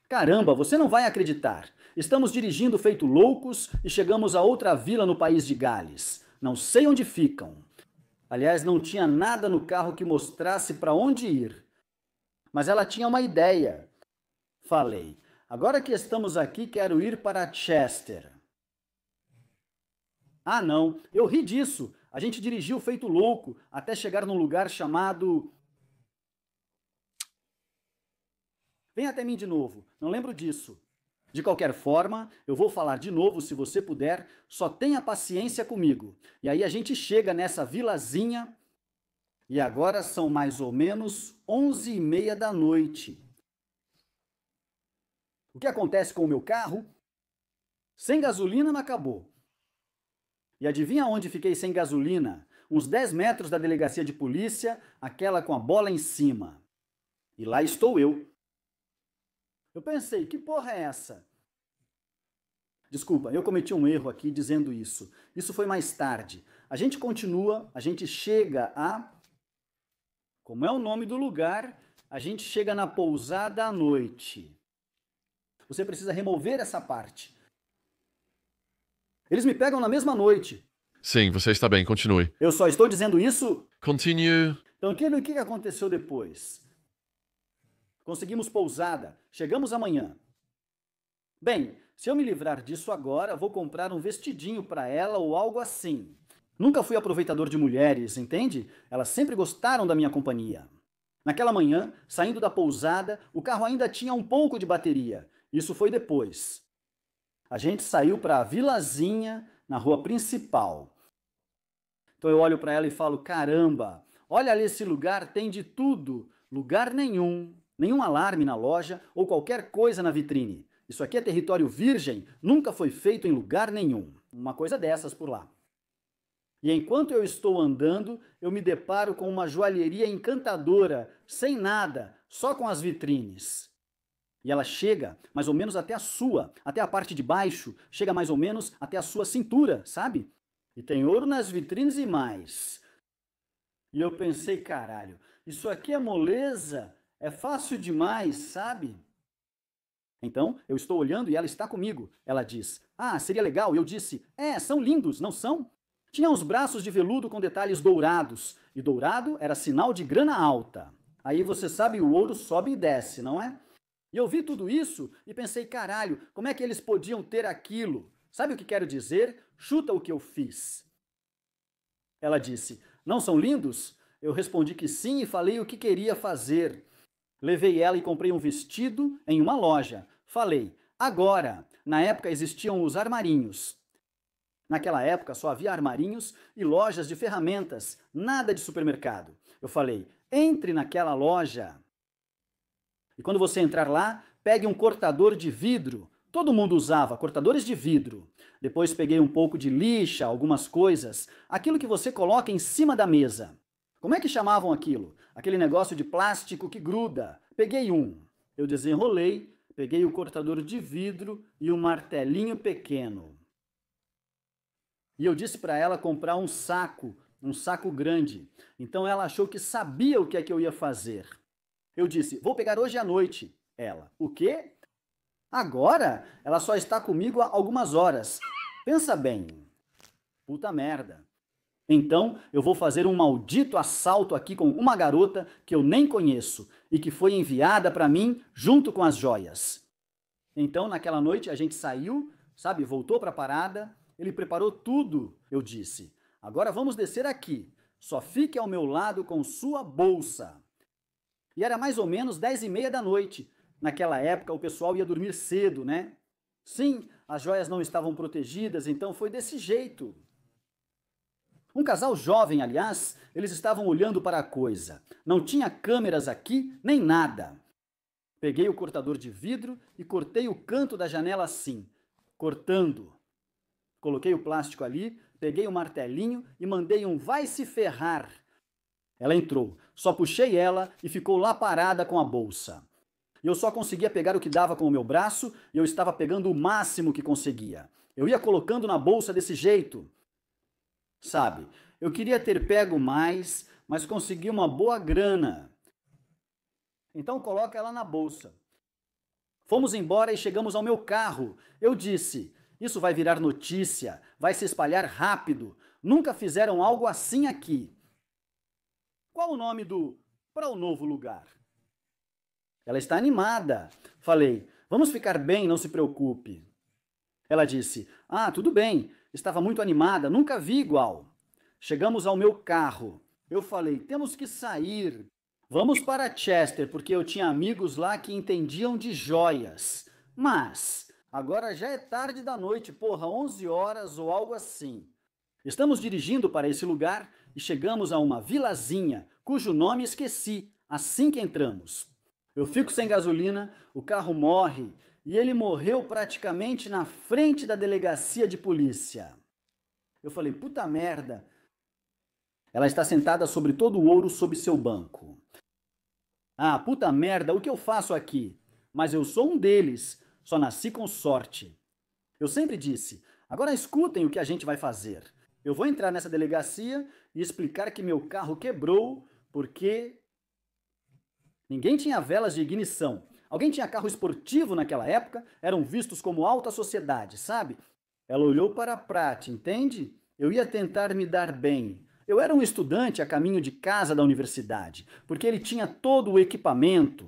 Caramba, você não vai acreditar. Estamos dirigindo feito loucos e chegamos a outra vila no país de Gales. Não sei onde ficam. Aliás, não tinha nada no carro que mostrasse para onde ir. Mas ela tinha uma ideia. Falei, agora que estamos aqui, quero ir para Chester. Ah, não, eu ri disso. A gente dirigiu feito louco até chegar num lugar chamado... Vem até mim de novo, não lembro disso. De qualquer forma, eu vou falar de novo se você puder, só tenha paciência comigo. E aí a gente chega nessa vilazinha e agora são mais ou menos 11h30 da noite. O que acontece com o meu carro? Sem gasolina não acabou. E adivinha onde fiquei sem gasolina? Uns 10 metros da delegacia de polícia, aquela com a bola em cima. E lá estou eu. Eu pensei, que porra é essa? Desculpa, eu cometi um erro aqui dizendo isso. Isso foi mais tarde. A gente continua, a gente chega a... Como é o nome do lugar? A gente chega na pousada à noite. Você precisa remover essa parte. Eles me pegam na mesma noite. Sim, você está bem, continue. Eu só estou dizendo isso... Continue. Então, o que aconteceu depois? Conseguimos pousada. Chegamos amanhã. Bem, se eu me livrar disso agora, vou comprar um vestidinho para ela ou algo assim. Nunca fui aproveitador de mulheres, entende? Elas sempre gostaram da minha companhia. Naquela manhã, saindo da pousada, o carro ainda tinha um pouco de bateria. Isso foi depois. A gente saiu para a vilazinha, na rua principal. Então eu olho para ela e falo, caramba, olha ali esse lugar, tem de tudo. Lugar nenhum, nenhum alarme na loja ou qualquer coisa na vitrine. Isso aqui é território virgem, nunca foi feito em lugar nenhum. Uma coisa dessas por lá. E enquanto eu estou andando, eu me deparo com uma joalheria encantadora, sem nada, só com as vitrines. E ela chega mais ou menos até a sua, até a parte de baixo, chega mais ou menos até a sua cintura, sabe? E tem ouro nas vitrines e mais. E eu pensei, caralho, isso aqui é moleza, é fácil demais, sabe? Então, eu estou olhando e ela está comigo. Ela diz, ah, seria legal. E eu disse, são lindos, não são? Tinha uns braços de veludo com detalhes dourados. E dourado era sinal de grana alta. Aí você sabe, o ouro sobe e desce, não é? E eu vi tudo isso e pensei, caralho, como é que eles podiam ter aquilo? Sabe o que quero dizer? Chuta o que eu fiz. Ela disse, não são lindos? Eu respondi que sim e falei o que queria fazer. Levei ela e comprei um vestido em uma loja. Falei, agora, na época existiam os armarinhos. Naquela época só havia armarinhos e lojas de ferramentas, nada de supermercado. Eu falei, entre naquela loja. E quando você entrar lá, pegue um cortador de vidro. Todo mundo usava cortadores de vidro. Depois peguei um pouco de lixa, algumas coisas. Aquilo que você coloca em cima da mesa. Como é que chamavam aquilo? Aquele negócio de plástico que gruda. Peguei um. Eu desenrolei, peguei o cortador de vidro e um martelinho pequeno. E eu disse para ela comprar um saco grande. Então ela achou que sabia o que é que eu ia fazer. Eu disse, vou pegar hoje à noite. Ela, o quê? Agora? Ela só está comigo há algumas horas. Pensa bem. Puta merda. Então eu vou fazer um maldito assalto aqui com uma garota que eu nem conheço e que foi enviada para mim junto com as joias. Então naquela noite a gente saiu, sabe, voltou para a parada. Ele preparou tudo, eu disse. Agora vamos descer aqui. Só fique ao meu lado com sua bolsa. E era mais ou menos 10h30 da noite. Naquela época o pessoal ia dormir cedo, né? Sim, as joias não estavam protegidas, então foi desse jeito. Um casal jovem, aliás, eles estavam olhando para a coisa. Não tinha câmeras aqui, nem nada. Peguei o cortador de vidro e cortei o canto da janela assim, cortando. Coloquei o plástico ali, peguei o martelinho e mandei um vai se ferrar. Ela entrou, só puxei ela e ficou lá parada com a bolsa. E eu só conseguia pegar o que dava com o meu braço e eu estava pegando o máximo que conseguia. Eu ia colocando na bolsa desse jeito. Sabe, eu queria ter pego mais, mas consegui uma boa grana. Então coloca ela na bolsa. Fomos embora e chegamos ao meu carro. Eu disse, isso vai virar notícia, vai se espalhar rápido. Nunca fizeram algo assim aqui. Qual o nome para o novo lugar? Ela está animada. Falei, vamos ficar bem, não se preocupe. Ela disse, tudo bem, estava muito animada, nunca vi igual. Chegamos ao meu carro. Eu falei, temos que sair. Vamos para Chester, porque eu tinha amigos lá que entendiam de joias. Mas, agora já é tarde da noite, 11 horas ou algo assim. Estamos dirigindo para esse lugar e chegamos a uma vilazinha, cujo nome esqueci, assim que entramos. Eu fico sem gasolina, o carro morre e ele morreu praticamente na frente da delegacia de polícia. Eu falei, puta merda. Ela está sentada sobre todo o ouro sob seu banco. Puta merda, o que eu faço aqui? Mas eu sou um deles, só nasci com sorte. Eu sempre disse, agora escutem o que a gente vai fazer. Eu vou entrar nessa delegacia e explicar que meu carro quebrou porque ninguém tinha velas de ignição. Alguém tinha carro esportivo naquela época, eram vistos como alta sociedade, sabe? Ela olhou para a Pratt, entende? Eu ia tentar me dar bem. Eu era um estudante a caminho de casa da universidade, porque ele tinha todo o equipamento.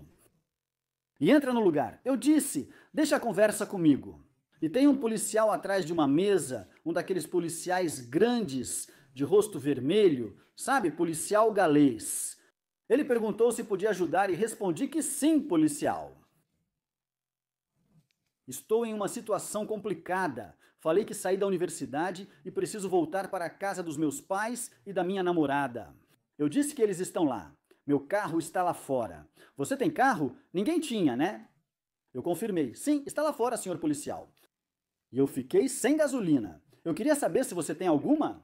E entra no lugar. Eu disse, deixa a conversa comigo. E tem um policial atrás de uma mesa, um daqueles policiais grandes, de rosto vermelho, sabe? Policial galês. Ele perguntou se podia ajudar e respondi que sim, policial. Estou em uma situação complicada. Falei que saí da universidade e preciso voltar para a casa dos meus pais e da minha namorada. Eu disse que eles estão lá. Meu carro está lá fora. Você tem carro? Ninguém tinha, né? Eu confirmei. Sim, está lá fora, senhor policial. E eu fiquei sem gasolina. Eu queria saber se você tem alguma?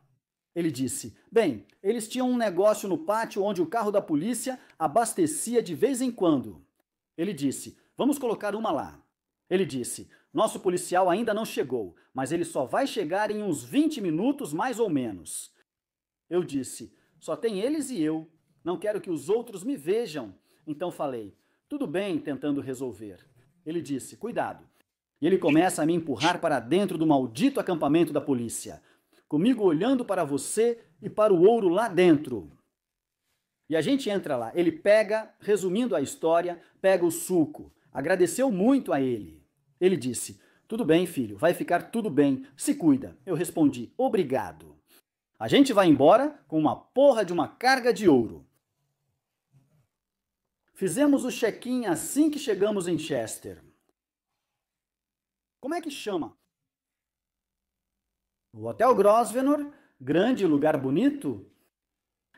Ele disse, bem, eles tinham um negócio no pátio onde o carro da polícia abastecia de vez em quando. Ele disse, vamos colocar uma lá. Ele disse, nosso policial ainda não chegou, mas ele só vai chegar em uns 20 minutos mais ou menos. Eu disse, só tem eles e eu. Não quero que os outros me vejam. Então falei, tudo bem, tentando resolver. Ele disse, cuidado. E ele começa a me empurrar para dentro do maldito acampamento da polícia. Comigo olhando para você e para o ouro lá dentro. E a gente entra lá. Ele pega, resumindo a história, pega o suco. Agradeceu muito a ele. Ele disse, tudo bem, filho, vai ficar tudo bem, se cuida. Eu respondi, obrigado. A gente vai embora com uma porra de uma carga de ouro. Fizemos o check-in assim que chegamos em Chester. Como é que chama? O Hotel Grosvenor, grande lugar bonito.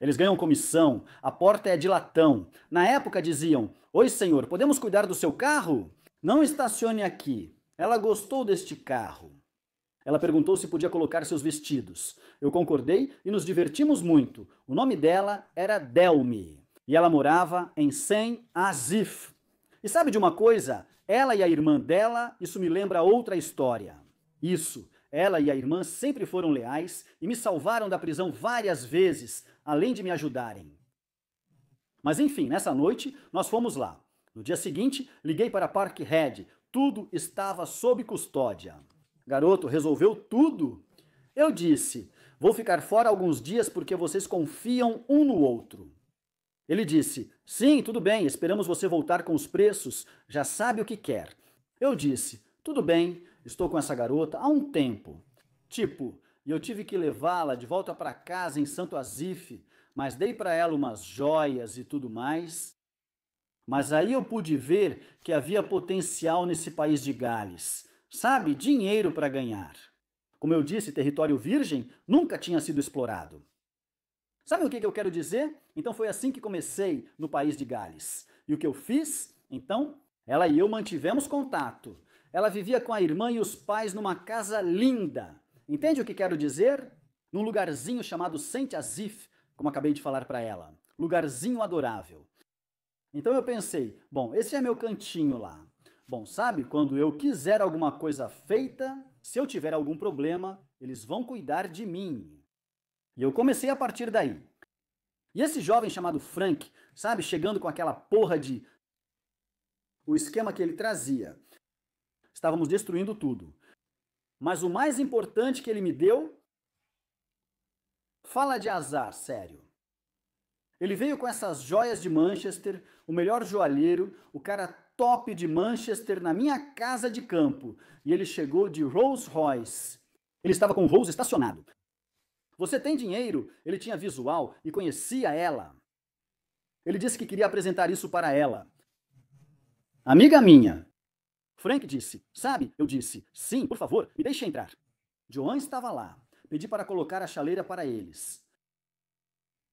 Eles ganham comissão, a porta é de latão. Na época diziam, oi senhor, podemos cuidar do seu carro? Não estacione aqui. Ela gostou deste carro. Ela perguntou se podia colocar seus vestidos. Eu concordei e nos divertimos muito. O nome dela era Delmy. E ela morava em Saint-Asaph. E sabe de uma coisa? Ela e a irmã dela, isso me lembra outra história. Isso, ela e a irmã sempre foram leais e me salvaram da prisão várias vezes, além de me ajudarem. Mas enfim, nessa noite, nós fomos lá. No dia seguinte, liguei para Parkhead. Tudo estava sob custódia. Garoto, resolveu tudo? Eu disse, vou ficar fora alguns dias porque vocês confiam um no outro. Ele disse, sim, tudo bem, esperamos você voltar com os preços, já sabe o que quer. Eu disse, tudo bem, estou com essa garota há um tempo. E eu tive que levá-la de volta para casa em Santo Asaph, mas dei para ela umas joias e tudo mais. Mas aí eu pude ver que havia potencial nesse país de Gales. Sabe, dinheiro para ganhar. Como eu disse, território virgem nunca tinha sido explorado. Sabe o que eu quero dizer? Então foi assim que comecei no país de Gales. E o que eu fiz? Então, ela e eu mantivemos contato. Ela vivia com a irmã e os pais numa casa linda. Entende o que quero dizer? Num lugarzinho chamado Saint Asaph, como acabei de falar para ela. Lugarzinho adorável. Então eu pensei, bom, esse é meu cantinho lá. Bom, sabe, quando eu quiser alguma coisa feita, se eu tiver algum problema, eles vão cuidar de mim. E eu comecei a partir daí. E esse jovem chamado Frank, sabe, chegando com aquela porra de... O esquema que ele trazia. Estávamos destruindo tudo. Mas o mais importante que ele me deu... Fala de azar, sério. Ele veio com essas joias de Manchester, o melhor joalheiro, o cara top de Manchester na minha casa de campo. E ele chegou de Rolls Royce. Ele estava com o Rolls estacionado. Você tem dinheiro? Ele tinha visual e conhecia ela. Ele disse que queria apresentar isso para ela. Amiga minha. Frank disse, sabe? Eu disse, sim, por favor, me deixe entrar. Joan estava lá. Pedi para colocar a chaleira para eles.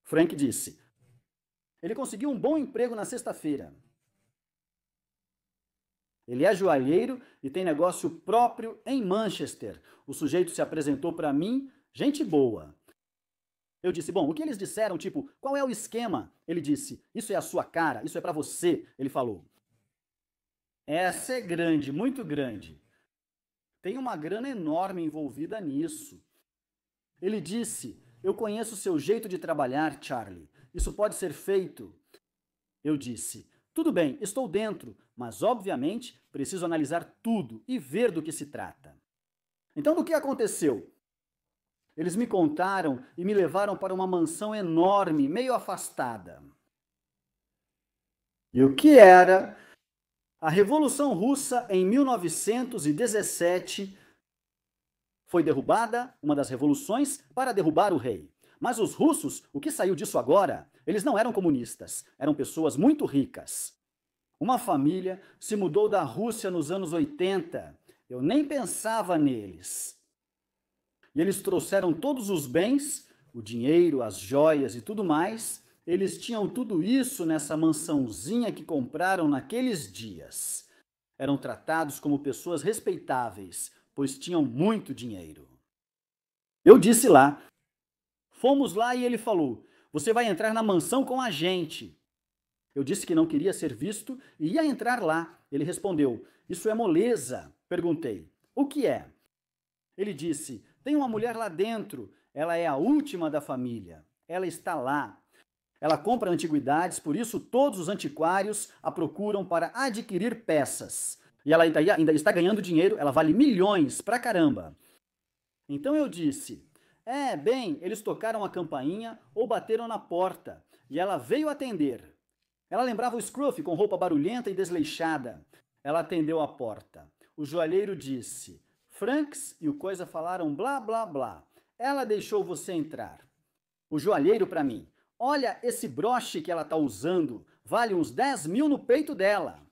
Frank disse, ele conseguiu um bom emprego na sexta-feira. Ele é joalheiro e tem negócio próprio em Manchester. O sujeito se apresentou para mim, gente boa. Eu disse, bom, o que eles disseram, tipo, qual é o esquema? Ele disse, isso é a sua cara, isso é para você, ele falou. Essa é grande, muito grande. Tem uma grana enorme envolvida nisso. Ele disse, eu conheço o seu jeito de trabalhar, Charlie. Isso pode ser feito. Eu disse, tudo bem, estou dentro, mas obviamente preciso analisar tudo e ver do que se trata. Então, do que aconteceu? Eles me contaram e me levaram para uma mansão enorme, meio afastada. E o que era? A Revolução Russa, em 1917, foi derrubada, uma das revoluções, para derrubar o rei. Mas os russos, o que saiu disso agora? Eles não eram comunistas, eram pessoas muito ricas. Uma família se mudou da Rússia nos anos 80. Eu nem pensava neles. E eles trouxeram todos os bens, o dinheiro, as joias e tudo mais. Eles tinham tudo isso nessa mansãozinha que compraram naqueles dias. Eram tratados como pessoas respeitáveis, pois tinham muito dinheiro. Eu disse lá. Fomos lá e ele falou, você vai entrar na mansão com a gente. Eu disse que não queria ser visto e ia entrar lá. Ele respondeu, isso é moleza. Perguntei, o que é? Ele disse, tem uma mulher lá dentro, ela é a última da família, ela está lá. Ela compra antiguidades, por isso todos os antiquários a procuram para adquirir peças. E ela ainda está ganhando dinheiro, ela vale milhões pra caramba. Então eu disse, bem, eles tocaram a campainha ou bateram na porta, e ela veio atender. Ela lembrava o Scruff com roupa barulhenta e desleixada. Ela atendeu a porta. O joalheiro disse, Franks e o coisa falaram blá, blá, blá. Ela deixou você entrar. O joalheiro para mim, olha esse broche que ela está usando, vale uns 10 mil no peito dela.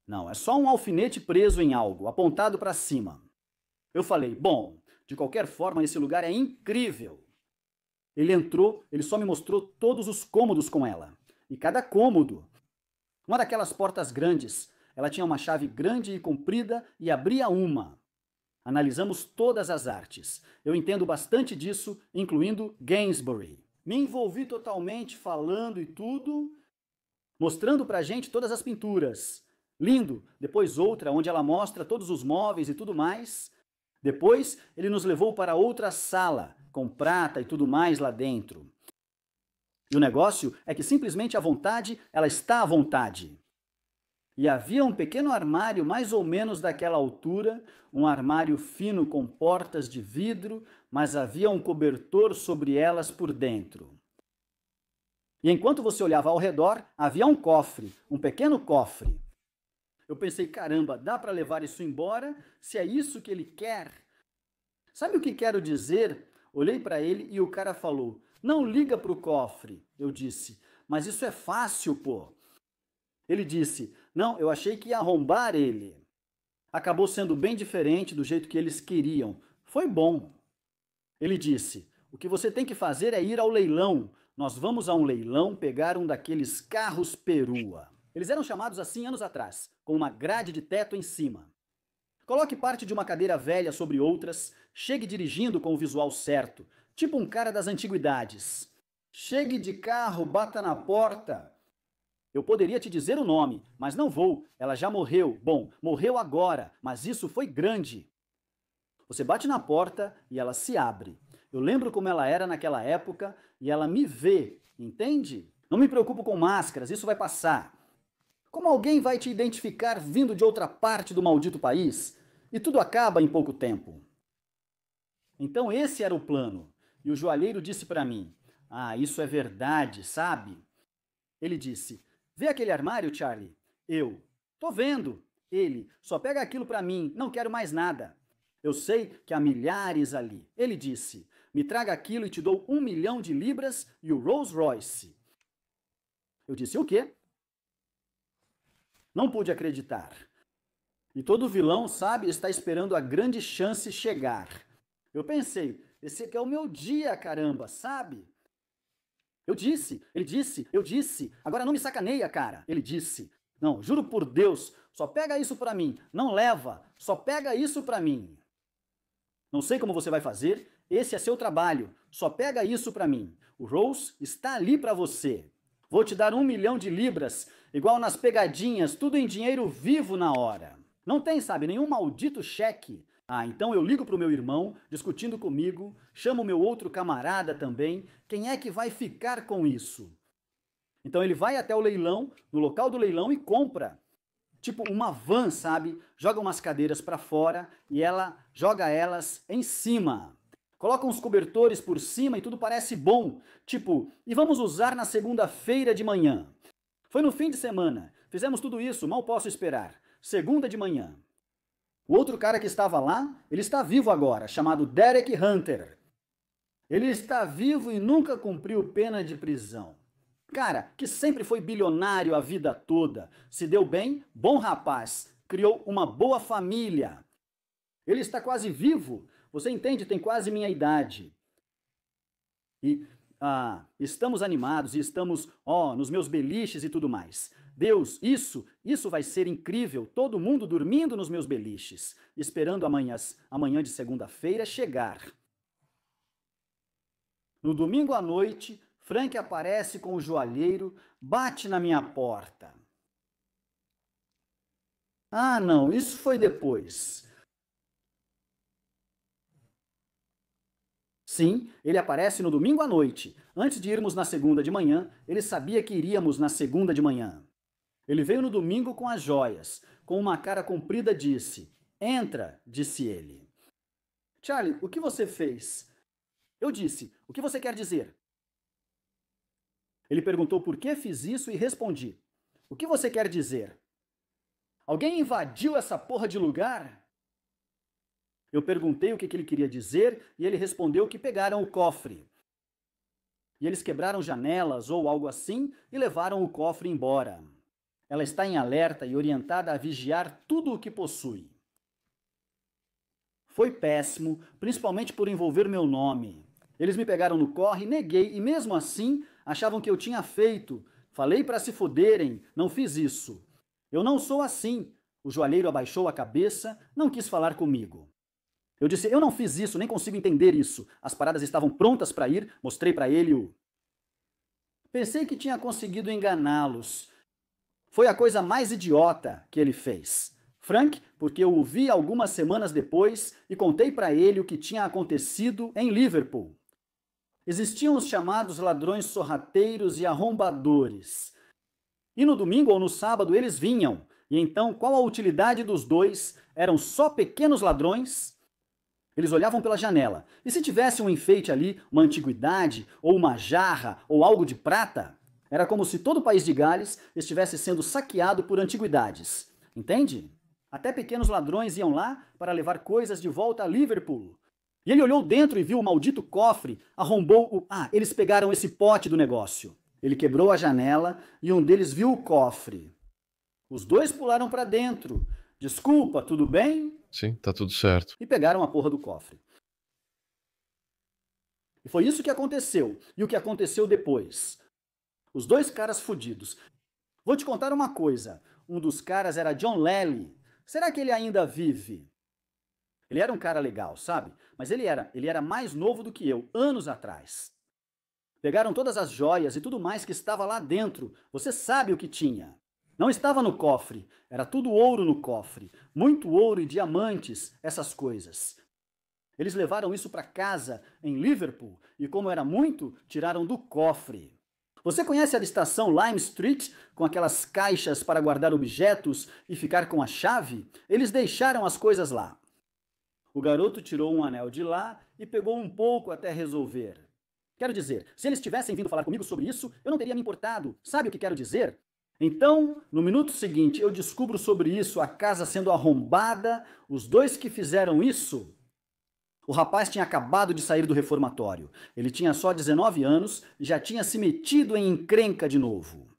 Não, é só um alfinete preso em algo, apontado para cima. Eu falei, bom, de qualquer forma esse lugar é incrível. Ele entrou, ele só me mostrou todos os cômodos com ela. E cada cômodo, uma daquelas portas grandes, ela tinha uma chave grande e comprida e abria uma. Analisamos todas as artes. Eu entendo bastante disso, incluindo Gainsborough. Me envolvi totalmente falando e tudo, mostrando pra gente todas as pinturas. Lindo. Depois outra, onde ela mostra todos os móveis e tudo mais. Depois, ele nos levou para outra sala, com prata e tudo mais lá dentro. E o negócio é que simplesmente à vontade, ela está à vontade. E havia um pequeno armário mais ou menos daquela altura, um armário fino com portas de vidro, mas havia um cobertor sobre elas por dentro. E enquanto você olhava ao redor, havia um cofre, um pequeno cofre. Eu pensei, caramba, dá para levar isso embora? Se é isso que ele quer? Sabe o que quero dizer? Olhei para ele e o cara falou, não liga para o cofre. Eu disse, mas isso é fácil, pô. Ele disse, não, eu achei que ia arrombar ele. Acabou sendo bem diferente do jeito que eles queriam. Foi bom. Ele disse, o que você tem que fazer é ir ao leilão. nós vamos a um leilão pegar um daqueles carros perua. Eles eram chamados assim anos atrás, com uma grade de teto em cima. Coloque parte de uma cadeira velha sobre outras, chegue dirigindo com o visual certo, tipo um cara das antiguidades. Chegue de carro, bata na porta. Eu poderia te dizer o nome, mas não vou, ela já morreu. Bom, morreu agora, mas isso foi grande. Você bate na porta e ela se abre. Eu lembro como ela era naquela época e ela me vê, entende? Não me preocupo com máscaras, isso vai passar. Como alguém vai te identificar vindo de outra parte do maldito país? E tudo acaba em pouco tempo. Então esse era o plano. E o joalheiro disse para mim: "Ah, isso é verdade, sabe?" Ele disse: "Vê aquele armário, Charlie?" Eu: "Tô vendo." Ele: "Só pega aquilo para mim, não quero mais nada." Eu sei que há milhares ali. Ele disse: "Me traga aquilo e te dou 1 milhão de libras e o Rolls Royce." Eu disse: "O quê?" Não pude acreditar. E todo vilão, sabe, está esperando a grande chance chegar. Eu pensei: esse aqui é o meu dia, caramba, sabe? Eu disse, agora não me sacaneia, cara. Ele disse: "Não, juro por Deus, só pega isso pra mim, não leva, só pega isso pra mim." Não sei como você vai fazer, esse é seu trabalho, só pega isso pra mim. O Rose está ali pra você. Vou te dar 1 milhão de libras, igual nas pegadinhas, tudo em dinheiro vivo na hora. Não tem, sabe, nenhum maldito cheque. Ah, então eu ligo pro meu irmão, discutindo comigo, chamo meu outro camarada também. Quem é que vai ficar com isso? Então ele vai até o leilão, no local do leilão e compra. Tipo uma van, sabe? Joga umas cadeiras pra fora e ela joga elas em cima. Coloca uns cobertores por cima e tudo parece bom. Tipo, e vamos usar na segunda-feira de manhã. Foi no fim de semana. Fizemos tudo isso, mal posso esperar. Segunda de manhã. O outro cara que estava lá, ele está vivo agora, chamado Derek Hunter. Ele está vivo e nunca cumpriu pena de prisão. Cara, que sempre foi bilionário a vida toda. Se deu bem, bom rapaz. Criou uma boa família. Ele está quase vivo. Você entende? Tem quase minha idade. E estamos animados e estamos, nos meus beliches e tudo mais. Deus, isso vai ser incrível. Todo mundo dormindo nos meus beliches, esperando amanhã de segunda-feira chegar. No domingo à noite, Frank aparece com o joalheiro, bate na minha porta. Ah, não, isso foi depois. Sim, ele aparece no domingo à noite. Antes de irmos na segunda de manhã, ele sabia que iríamos na segunda de manhã. Ele veio no domingo com as joias. Com uma cara comprida disse: "Entra", disse ele. "Charlie, o que você fez?" Eu disse: "O que você quer dizer?" Ele perguntou por que fiz isso e respondi: "O que você quer dizer? Alguém invadiu essa porra de lugar?" Eu perguntei o que ele queria dizer e ele respondeu que pegaram o cofre. E eles quebraram janelas ou algo assim e levaram o cofre embora. Ela está em alerta e orientada a vigiar tudo o que possui. Foi péssimo, principalmente por envolver meu nome. Eles me pegaram no corre, neguei e mesmo assim achavam que eu tinha feito. Falei para se foderem, não fiz isso. Eu não sou assim. O joalheiro abaixou a cabeça, não quis falar comigo. Eu disse: "Eu não fiz isso, nem consigo entender isso." As paradas estavam prontas para ir, mostrei para ele o... Pensei que tinha conseguido enganá-los. Foi a coisa mais idiota que ele fez. Frank, porque eu o vi algumas semanas depois e contei para ele o que tinha acontecido em Liverpool. Existiam os chamados ladrões sorrateiros e arrombadores. E no domingo ou no sábado eles vinham. E então, qual a utilidade dos dois? Eram só pequenos ladrões? Eles olhavam pela janela. E se tivesse um enfeite ali, uma antiguidade, ou uma jarra, ou algo de prata? Era como se todo o país de Gales estivesse sendo saqueado por antiguidades. Entende? Até pequenos ladrões iam lá para levar coisas de volta a Liverpool. E ele olhou dentro e viu o maldito cofre, arrombou o... eles pegaram esse pote do negócio. Ele quebrou a janela e um deles viu o cofre. Os dois pularam para dentro. "Desculpa, tudo bem?" Sim, tá tudo certo. E pegaram a porra do cofre. E foi isso que aconteceu. E o que aconteceu depois? Os dois caras fudidos. Vou te contar uma coisa. Um dos caras era John Lally. Será que ele ainda vive? Ele era um cara legal, sabe? Mas ele era mais novo do que eu, anos atrás. Pegaram todas as joias e tudo mais que estava lá dentro. Você sabe o que tinha. Não estava no cofre, era tudo ouro no cofre. Muito ouro e diamantes, essas coisas. Eles levaram isso para casa, em Liverpool, e como era muito, tiraram do cofre. Você conhece a estação Lime Street, com aquelas caixas para guardar objetos e ficar com a chave? Eles deixaram as coisas lá. O garoto tirou um anel de lá e pegou um pouco até resolver. Quero dizer, se eles tivessem vindo falar comigo sobre isso, eu não teria me importado. Sabe o que quero dizer? Então, no minuto seguinte, eu descubro sobre isso, a casa sendo arrombada, os dois que fizeram isso. O rapaz tinha acabado de sair do reformatório. Ele tinha só 19 anos e já tinha se metido em encrenca de novo.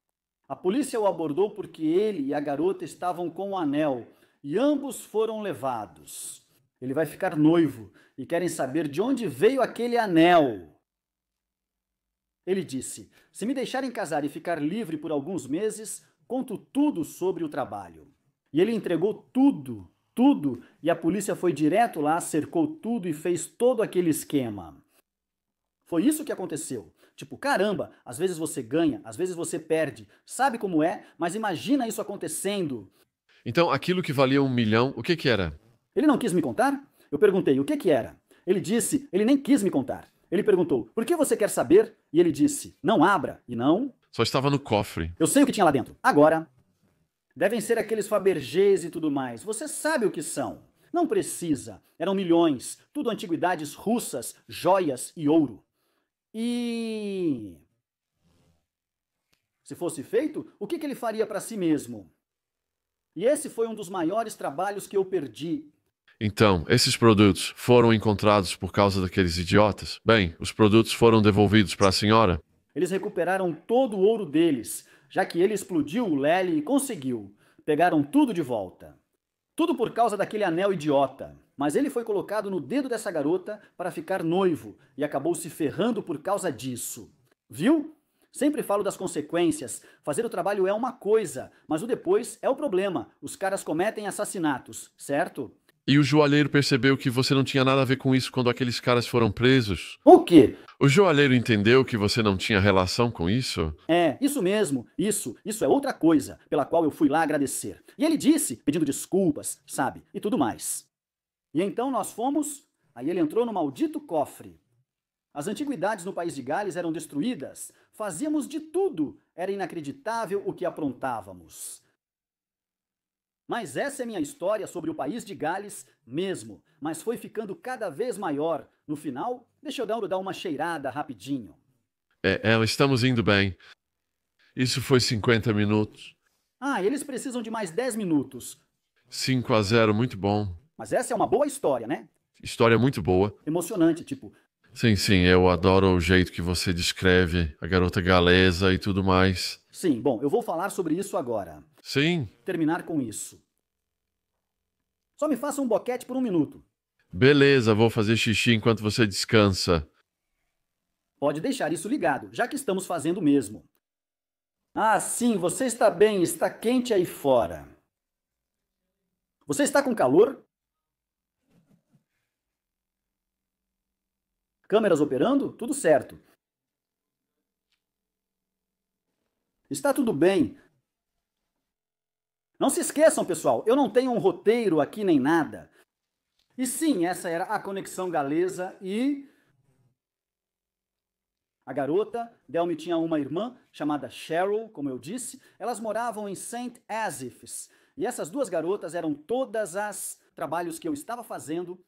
A polícia o abordou porque ele e a garota estavam com o anel e ambos foram levados. Ele vai ficar noivo e querem saber de onde veio aquele anel. Ele disse: se me deixarem casar e ficar livre por alguns meses, conto tudo sobre o trabalho. E ele entregou tudo, e a polícia foi direto lá, cercou tudo e fez todo aquele esquema. Foi isso que aconteceu. Tipo, caramba, às vezes você ganha, às vezes você perde. Sabe como é? Mas imagina isso acontecendo. Então, aquilo que valia 1 milhão, o que era? Ele não quis me contar? Eu perguntei, o que era? Ele disse, ele nem quis me contar. Ele perguntou, por que você quer saber? E ele disse, não abra. E não? Só estava no cofre. Eu sei o que tinha lá dentro. Agora, devem ser aqueles Fabergés e tudo mais. Você sabe o que são. Não precisa. Eram milhões. Tudo antiguidades russas, joias e ouro. E... se fosse feito, o que ele faria para si mesmo? E esse foi um dos maiores trabalhos que eu perdi. Então, esses produtos foram encontrados por causa daqueles idiotas? Bem, os produtos foram devolvidos para a senhora? Eles recuperaram todo o ouro deles, já que ele explodiu o Lely e conseguiu. Pegaram tudo de volta. Tudo por causa daquele anel idiota. Mas ele foi colocado no dedo dessa garota para ficar noivo e acabou se ferrando por causa disso. Viu? Sempre falo das consequências. Fazer o trabalho é uma coisa, mas o depois é o problema. Os caras cometem assassinatos, certo? E o joalheiro percebeu que você não tinha nada a ver com isso quando aqueles caras foram presos? O quê? O joalheiro entendeu que você não tinha relação com isso? É, isso mesmo, isso é outra coisa pela qual eu fui lá agradecer. E ele disse, pedindo desculpas, sabe, e tudo mais. E então nós fomos, aí ele entrou no maldito cofre. As antiguidades no país de Gales eram destruídas, fazíamos de tudo, era inacreditável o que aprontávamos. Mas essa é minha história sobre o país de Gales mesmo, mas foi ficando cada vez maior. No final, deixa eu dar uma cheirada rapidinho. Estamos indo bem. Isso foi 50 minutos. Ah, eles precisam de mais 10 minutos. 5-0, muito bom. Mas essa é uma boa história, né? História muito boa. Emocionante, tipo. Sim, eu adoro o jeito que você descreve a garota galesa e tudo mais. Sim, bom, eu vou falar sobre isso agora. Sim. Terminar com isso. Só me faça um boquete por 1 minuto. Beleza, vou fazer xixi enquanto você descansa. Pode deixar isso ligado, já que estamos fazendo mesmo. Ah, sim, você está bem, está quente aí fora. Você está com calor? Câmeras operando? Tudo certo. Está tudo bem. Não se esqueçam, pessoal, eu não tenho um roteiro aqui nem nada. E sim, essa era a conexão galesa e... a garota, Delmy tinha uma irmã chamada Cheryl, como eu disse. Elas moravam em St. Asiph's. E essas duas garotas eram todas as trabalhos que eu estava fazendo.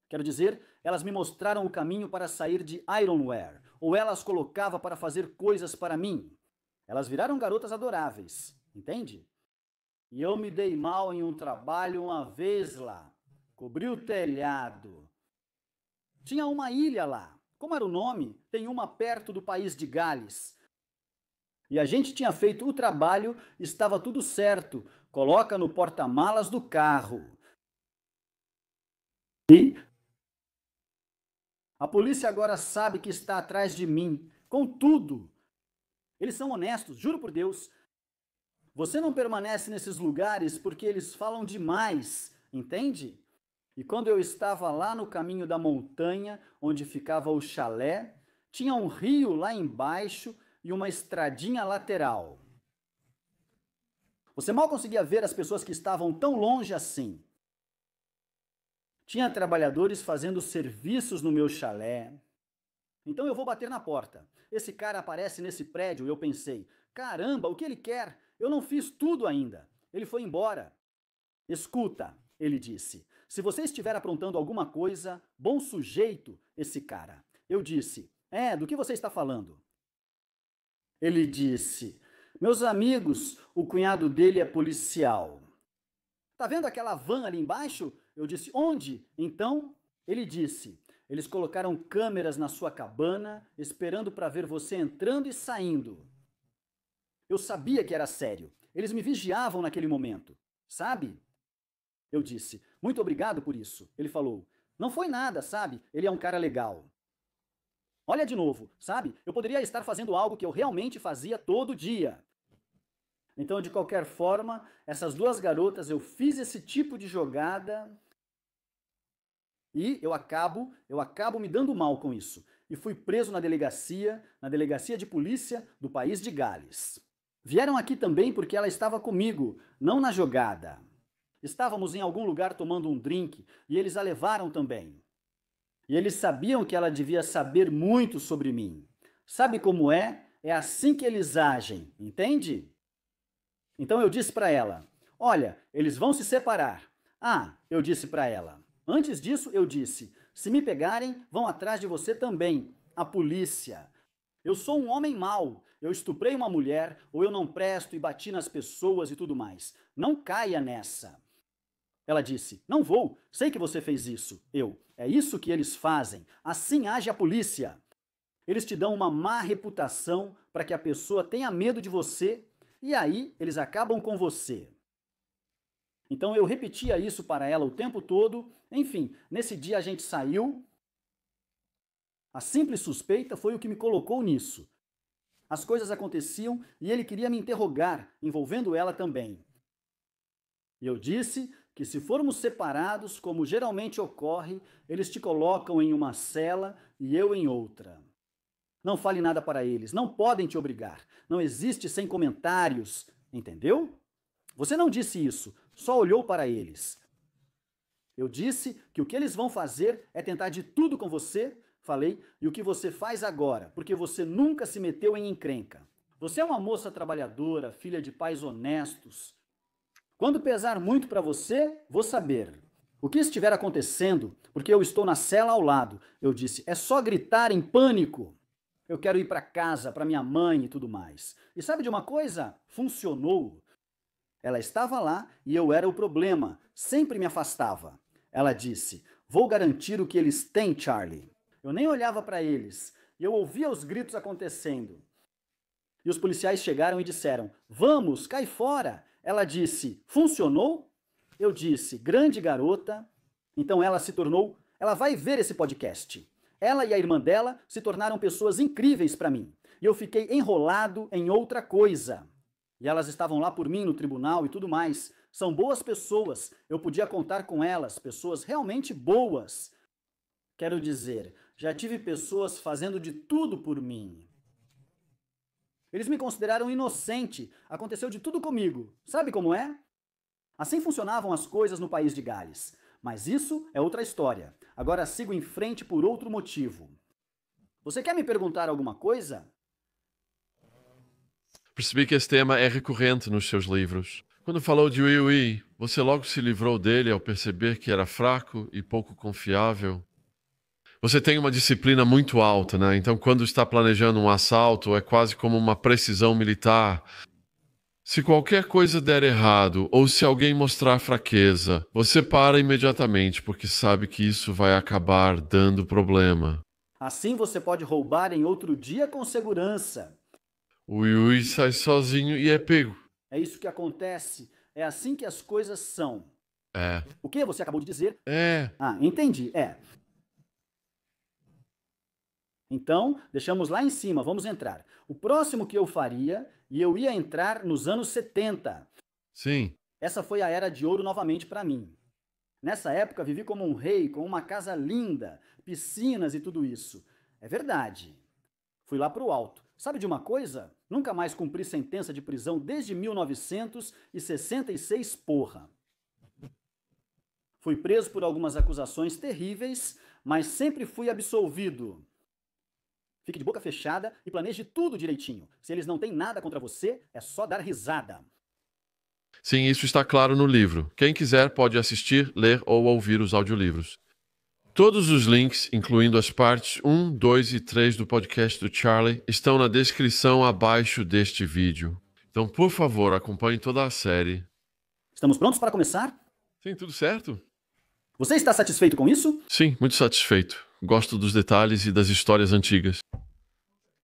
Quero dizer, elas me mostraram o caminho para sair de Ironware. Ou elas colocavam para fazer coisas para mim. Elas viraram garotas adoráveis, entende? E eu me dei mal em um trabalho uma vez lá. Cobri o telhado. Tinha uma ilha lá. Como era o nome? Tem uma perto do país de Gales. E a gente tinha feito o trabalho, estava tudo certo. Coloca no porta-malas do carro. E A polícia agora sabe que está atrás de mim, com tudo. Eles são honestos, juro por Deus. Você não permanece nesses lugares porque eles falam demais, entende? E quando eu estava lá no caminho da montanha, onde ficava o chalé, tinha um rio lá embaixo e uma estradinha lateral. Você mal conseguia ver as pessoas que estavam tão longe assim. Tinha trabalhadores fazendo serviços no meu chalé. Então eu vou bater na porta. Esse cara aparece nesse prédio e eu pensei, caramba, o que ele quer? Eu não fiz tudo ainda. Ele foi embora. Escuta, ele disse, se você estiver aprontando alguma coisa, bom sujeito, esse cara. Eu disse, do que você está falando? Ele disse, meus amigos, o cunhado dele é policial. Tá vendo aquela van ali embaixo? Eu disse, onde? Então, ele disse, eles colocaram câmeras na sua cabana, esperando para ver você entrando e saindo. Eu sabia que era sério. Eles me vigiavam naquele momento, sabe? Eu disse, muito obrigado por isso. Ele falou, não foi nada, sabe? Ele é um cara legal. Olha de novo, sabe? Eu poderia estar fazendo algo que eu realmente fazia todo dia. Então, de qualquer forma, essas duas garotas, eu fiz esse tipo de jogada e eu acabo me dando mal com isso. E fui preso na delegacia de polícia do país de Gales. Vieram aqui também porque ela estava comigo, não na jogada. Estávamos em algum lugar tomando um drink e eles a levaram também. E eles sabiam que ela devia saber muito sobre mim. Sabe como é? É assim que eles agem, entende? Então eu disse para ela, olha, eles vão se separar. Eu disse para ela. Antes disso, eu disse, se me pegarem, vão atrás de você também, a polícia. Eu sou um homem mau, eu estuprei uma mulher, ou eu não presto e bati nas pessoas e tudo mais. Não caia nessa. Ela disse, não vou, sei que você fez isso. É isso que eles fazem, assim age a polícia. Eles te dão uma má reputação para que a pessoa tenha medo de você e aí eles acabam com você. Então eu repetia isso para ela o tempo todo. Enfim, nesse dia a gente saiu. A simples suspeita foi o que me colocou nisso. As coisas aconteciam e ele queria me interrogar, envolvendo ela também. E eu disse que se formos separados, como geralmente ocorre, eles te colocam em uma cela e eu em outra. Não fale nada para eles, não podem te obrigar. Não existe sem comentários, entendeu? Você não disse isso, só olhou para eles. Eu disse que o que eles vão fazer é tentar de tudo com você, falei, e o que você faz agora, porque você nunca se meteu em encrenca. Você é uma moça trabalhadora, filha de pais honestos. Quando pesar muito para você, vou saber. O que estiver acontecendo, porque eu estou na cela ao lado, eu disse, é só gritar em pânico. Eu quero ir para casa, para minha mãe e tudo mais. E sabe de uma coisa? Funcionou. Ela estava lá e eu era o problema, sempre me afastava. Ela disse, vou garantir o que eles têm, Charlie. Eu nem olhava para eles, e eu ouvia os gritos acontecendo. E os policiais chegaram e disseram, vamos, cai fora. Ela disse, funcionou? Eu disse, grande garota. Então ela vai ver esse podcast. Ela e a irmã dela se tornaram pessoas incríveis para mim. E eu fiquei enrolado em outra coisa. E elas estavam lá por mim no tribunal e tudo mais. São boas pessoas, eu podia contar com elas, pessoas realmente boas. Quero dizer, já tive pessoas fazendo de tudo por mim. Eles me consideraram inocente, aconteceu de tudo comigo. Sabe como é? Assim funcionavam as coisas no país de Gales. Mas isso é outra história. Agora sigo em frente por outro motivo. Você quer me perguntar alguma coisa? Percebi que esse tema é recorrente nos seus livros. Quando falou de Will, você logo se livrou dele ao perceber que era fraco e pouco confiável. Você tem uma disciplina muito alta, né? Então, quando está planejando um assalto, é quase como uma precisão militar. Se qualquer coisa der errado, ou se alguém mostrar fraqueza, você para imediatamente, porque sabe que isso vai acabar dando problema. Assim você pode roubar em outro dia com segurança. O Will sai sozinho e é pego. É isso que acontece. É assim que as coisas são. É. O que você acabou de dizer? É. Entendi. Então, deixamos lá em cima, vamos entrar. O próximo que eu faria, e eu ia entrar nos anos 70. Sim. Essa foi a era de ouro novamente para mim. Nessa época, vivi como um rei, com uma casa linda, piscinas e tudo isso. É verdade. Fui lá pro alto. Sabe de uma coisa? Nunca mais cumpri sentença de prisão desde 1966, porra. Fui preso por algumas acusações terríveis, mas sempre fui absolvido. Fique de boca fechada e planeje tudo direitinho. Se eles não têm nada contra você, é só dar risada. Sim, isso está claro no livro. Quem quiser pode assistir, ler ou ouvir os audiolivros. Todos os links, incluindo as partes 1, 2 e 3 do podcast do Charlie, estão na descrição abaixo deste vídeo. Então, por favor, acompanhe toda a série. Estamos prontos para começar? Sim, tudo certo? Você está satisfeito com isso? Sim, muito satisfeito. Gosto dos detalhes e das histórias antigas.